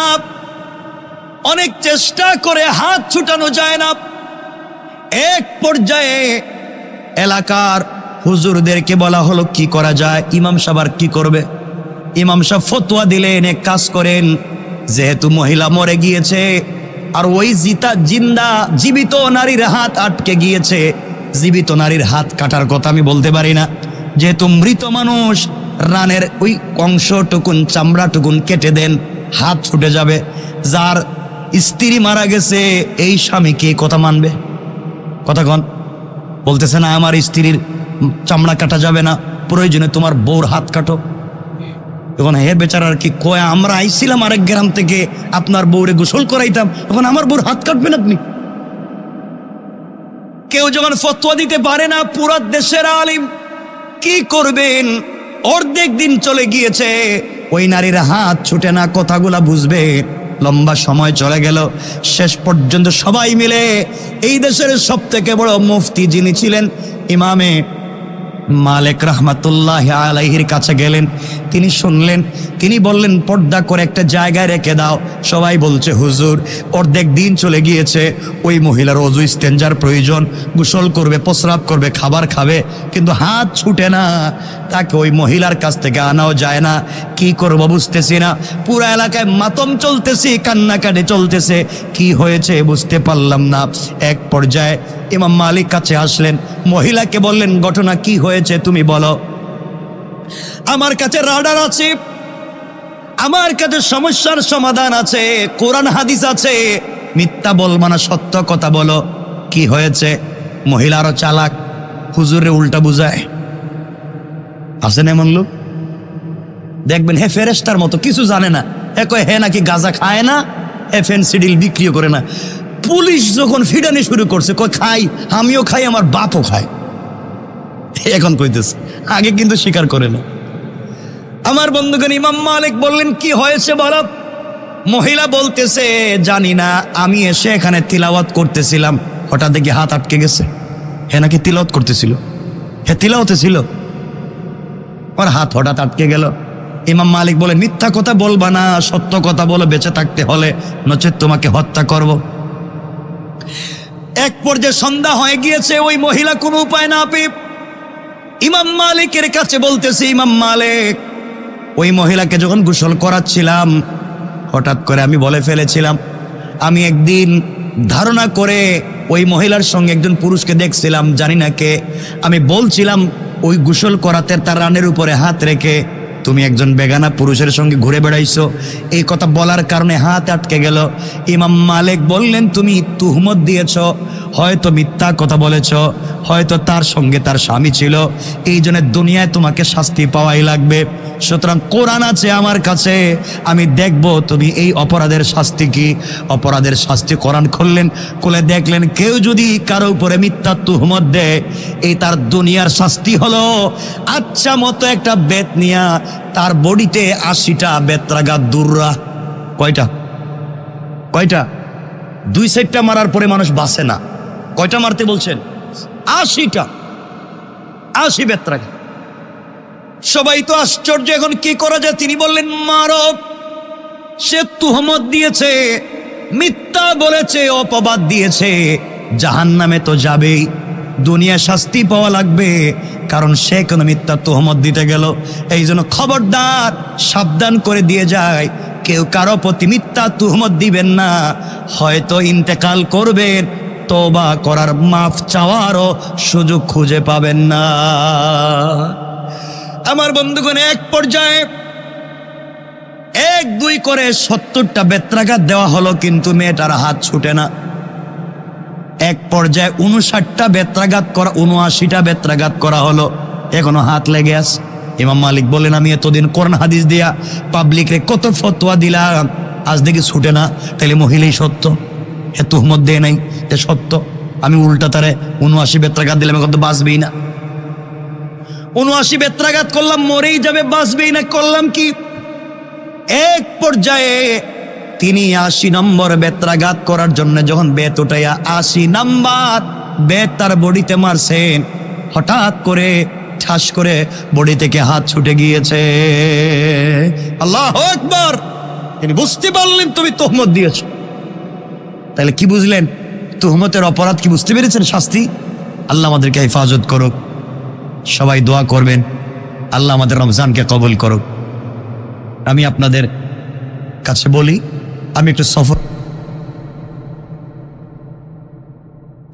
অনেক চেষ্টা করে হাত ছুটানো যায় না। এক পর্যায়ে এলাকার হুজুরদেরকে বলা হলো কি করা যায়। ইমাম সাহেব আর কি করবে? ইমাম সাহেব ফতোয়া দিলেন, এক কাজ করেন, যেহেতু মহিলা মরে গিয়েছে আর ওই জীবিত নারীর হাত আটকে গিয়েছে, জীবিত নারীর হাত কাটার কথা আমি বলতে পারি না, যেহেতু মৃত মানুষ, রানের ওই অংশটুকুন চামড়াটুকুন কেটে দেন, হাত ছুটে যাবে। যার স্ত্রী মারা গেছে এই স্বামী কি কথা মানবে? কথা কন, বলতেছে না আমার স্ত্রীর চামড়া কাটা যাবে না, প্রয়োজনে তোমার বউর হাত কাটো। এখন হে বেচারার কি কয়, আমরা আইছিলাম আরেক গ্রাম থেকে আপনার বউরে গোসল করাইতাম, এখন আমার বউর হাত কাটবেন আপনি? কেউ যখন ফতোয়া দিতে পারে না, পুরো দেশের আলিম কি করবেন? অর্ধেক দিন চলে গিয়েছে, ওই নারীর হাত ছুটে না, কথাগুলা বুঝবে। লম্বা সময় চলে গেল, শেষ পর্যন্ত সবাই মিলে এই দেশের সব থেকে বড় মুফতি যিনি ছিলেন ইমামে মালিক রহমাতুল্লাহ আলাইহির কাছে গেলেন। তিনি শুনলেন, তিনি বললেন পর্দা করে একটা জায়গায় রেখে দাও। সবাই বলছে হুজুর অর্ধেক দিন চলে গিয়েছে, ওই মহিলার অজু ইস্তেঞ্জার প্রয়োজন, গোসল করবে, প্রস্রাব করবে, খাবার খাবে, কিন্তু হাত ছুটে না, তাকে ওই মহিলার কাছ থেকে আনাও যায় না। কি করবো বুঝতেছি না, পুরো এলাকায় মাতম চলতেছি, কান্নাকাটি চলতেছে, কি হয়েছে বুঝতে পারলাম না। এক পর্যায়ে ইমাম মালিক কাছে আসলেন, মহিলাকে বললেন ঘটনা কি হয়েছে তুমি বলো। আমার কাছে রাডার আছে, আমার কাছে সমস্যার সমাধান আছে, কোরআন হাদিস আছে, মিথ্যা বলবো না, সত্য কথা বলো, কি হয়েছে? মহিলা আরো চালাক, হুজুরে উল্টা বুঝায়। আছেন এমন লোক, দেখবেন হে ফেরেশতার মতো, কিছু জানে না, এ কয় হে নাকি গাঁজা খায় না, হে ফেনসিডিল বিক্রিও করে না। পুলিশ যখন ফিডানি শুরু করছে, কয় খাই, আমিও খাই, আমার বাপও খায়, এখন কইতেছে, আগে কিন্তু স্বীকার করে না। আমার বন্ধুগণ, ইমাম মালিক বললেন কি হয়েছে বলো। মহিলা বলতেছে জানি না, আমি এসে এখানে তিলাওয়াত করতেছিলাম, হঠাৎ দেখি হাত আটকে গেছে। হে নাকি তিলাওয়াত করতেছিল, হে তিলাওয়াতে ছিল, ওর হাত হঠাৎ আটকে গেল। ইমাম মালিক বলে মিথ্যা কথা বলবা না, সত্য কথা বলো, বেঁচে থাকতে হলে, নচেত তোমাকে হত্যা করব। এক পর্যায়ে সন্ধ্যা হয়ে গিয়েছে, ওই মহিলা কোনো উপায় না পেয়ে ইমাম মালিকের কাছে বলতেছে, ইমাম মালিক ওই মহিলাকে যখন গোসল করাচ্ছিলাম হঠাৎ করে আমি বলে ফেলেছিলাম, আমি একদিন ধারণা করে ওই মহিলার সঙ্গে একজন পুরুষকে দেখছিলাম, জানি না কে, আমি বলছিলাম ওই গোসল করাতে তার রানের উপরে হাত রেখে তুমি একজন বেগানা পুরুষের সঙ্গে ঘুরে বেড়াইছো, এই কথা বলার কারণে হাত আটকে গেল। ইমাম মালিক বললেন তুমি তুহমত দিয়েছ, হয়তো মিথ্যা কথা বলেছ, হয়তো তার সঙ্গে তার স্বামী ছিল, এই জন্য দুনিয়ায় তোমাকে শাস্তি পাওয়াই লাগবে। সুতরাং কোরআন আছে আমার কাছে, আমি দেখব তুমি এই অপরাধের শাস্তি কি। অপরাধের শাস্তি কোরআন খুললেন, খুলে দেখলেন কেউ যদি কারো উপরে মিথ্যা তুহমত দেয়, এই তার দুনিয়ার শাস্তি হলো আচ্ছা মতো একটা বেত নিয়া তার বডিতে 80টা বেত্রাঘাত দুর্রা। কয়টা? 2 সাইডটা মারার পরে মানুষ বাঁচে না। কয়টা মারতে বলছেন? 80টা, 80 বেত্রাঘাত। সবাই তো আশ্চর্য, এখন কি করা যায়? তিনি বললেন মারো। সে তুহমত দিয়েছে, মিথ্যা বলেছে, অপবাদ দিয়েছে, জাহান্নামে তো যাবেই, দুনিয়া শাস্তি পাওয়া লাগবে, কারণ সে কোনো মিথ্যা তুহমত দিতে গেল। এই জন্য খবরদার, সাবধান করে দিয়ে যায়, কেউ কারো প্রতি মিথ্যা তুহমত দিবেন না। হয়তো ইন্তেকাল করবেন, তওবা করার, মাফ চাওয়ারও সুযোগ খুঁজে পাবেন না। আমার বন্ধুগণ, এক পর্যায়ে 1-2 করে 70টা বেত্রাঘাত দেওয়া হলো, কিন্তু মেয়েটার হাত ছুটে না। এক পর্যায়ে 59টা বেত্রাঘাত করা, 79টা বেত্রাঘাত করা হলো, এখনো হাত লেগে আছে। ইমাম মালিক বলেন, আমি এতদিন কোরআন হাদিস দিয়া পাবলিকরে কত ফতোয়া দিলাম, আজ দেখি ছুটে না, তাহলে মহিলাই সত্য, এ তুহমত দেয় নাই, এ সত্য। আমি উল্টা তারে 79 বেত্রাঘাত দিলাম, এখন তো বাঁচবেই না। 79 বেত্রাঘাত করলাম, মরেই যাবে, বাঁচবেই না, করলাম কি? এক পর্যায়ে তিনি 80 নম্বর বেত্রাঘাত করার জন্য যখন বেত উঠাইয়া 80 নম্বর বেত তার বডিতে মারছেন, হঠাৎ করে ঠাস করে বডি থেকে হাত ছুটে গিয়েছে। আল্লাহু আকবার! তিনি বুঝতে পারলেন তুমি তুহমত দিয়েছ। তাহলে কি বুঝলেন? তুহমতের অপরাধ কি বুঝতে পেরেছেন? শাস্তি। আল্লাহ আমাদেরকে হেফাজত করুক। সবাই দোয়া করবেন, আল্লাহ আমাদের রমজানকে কবুল করুক। আমি আপনাদের কাছে বলি, আমি একটু সফর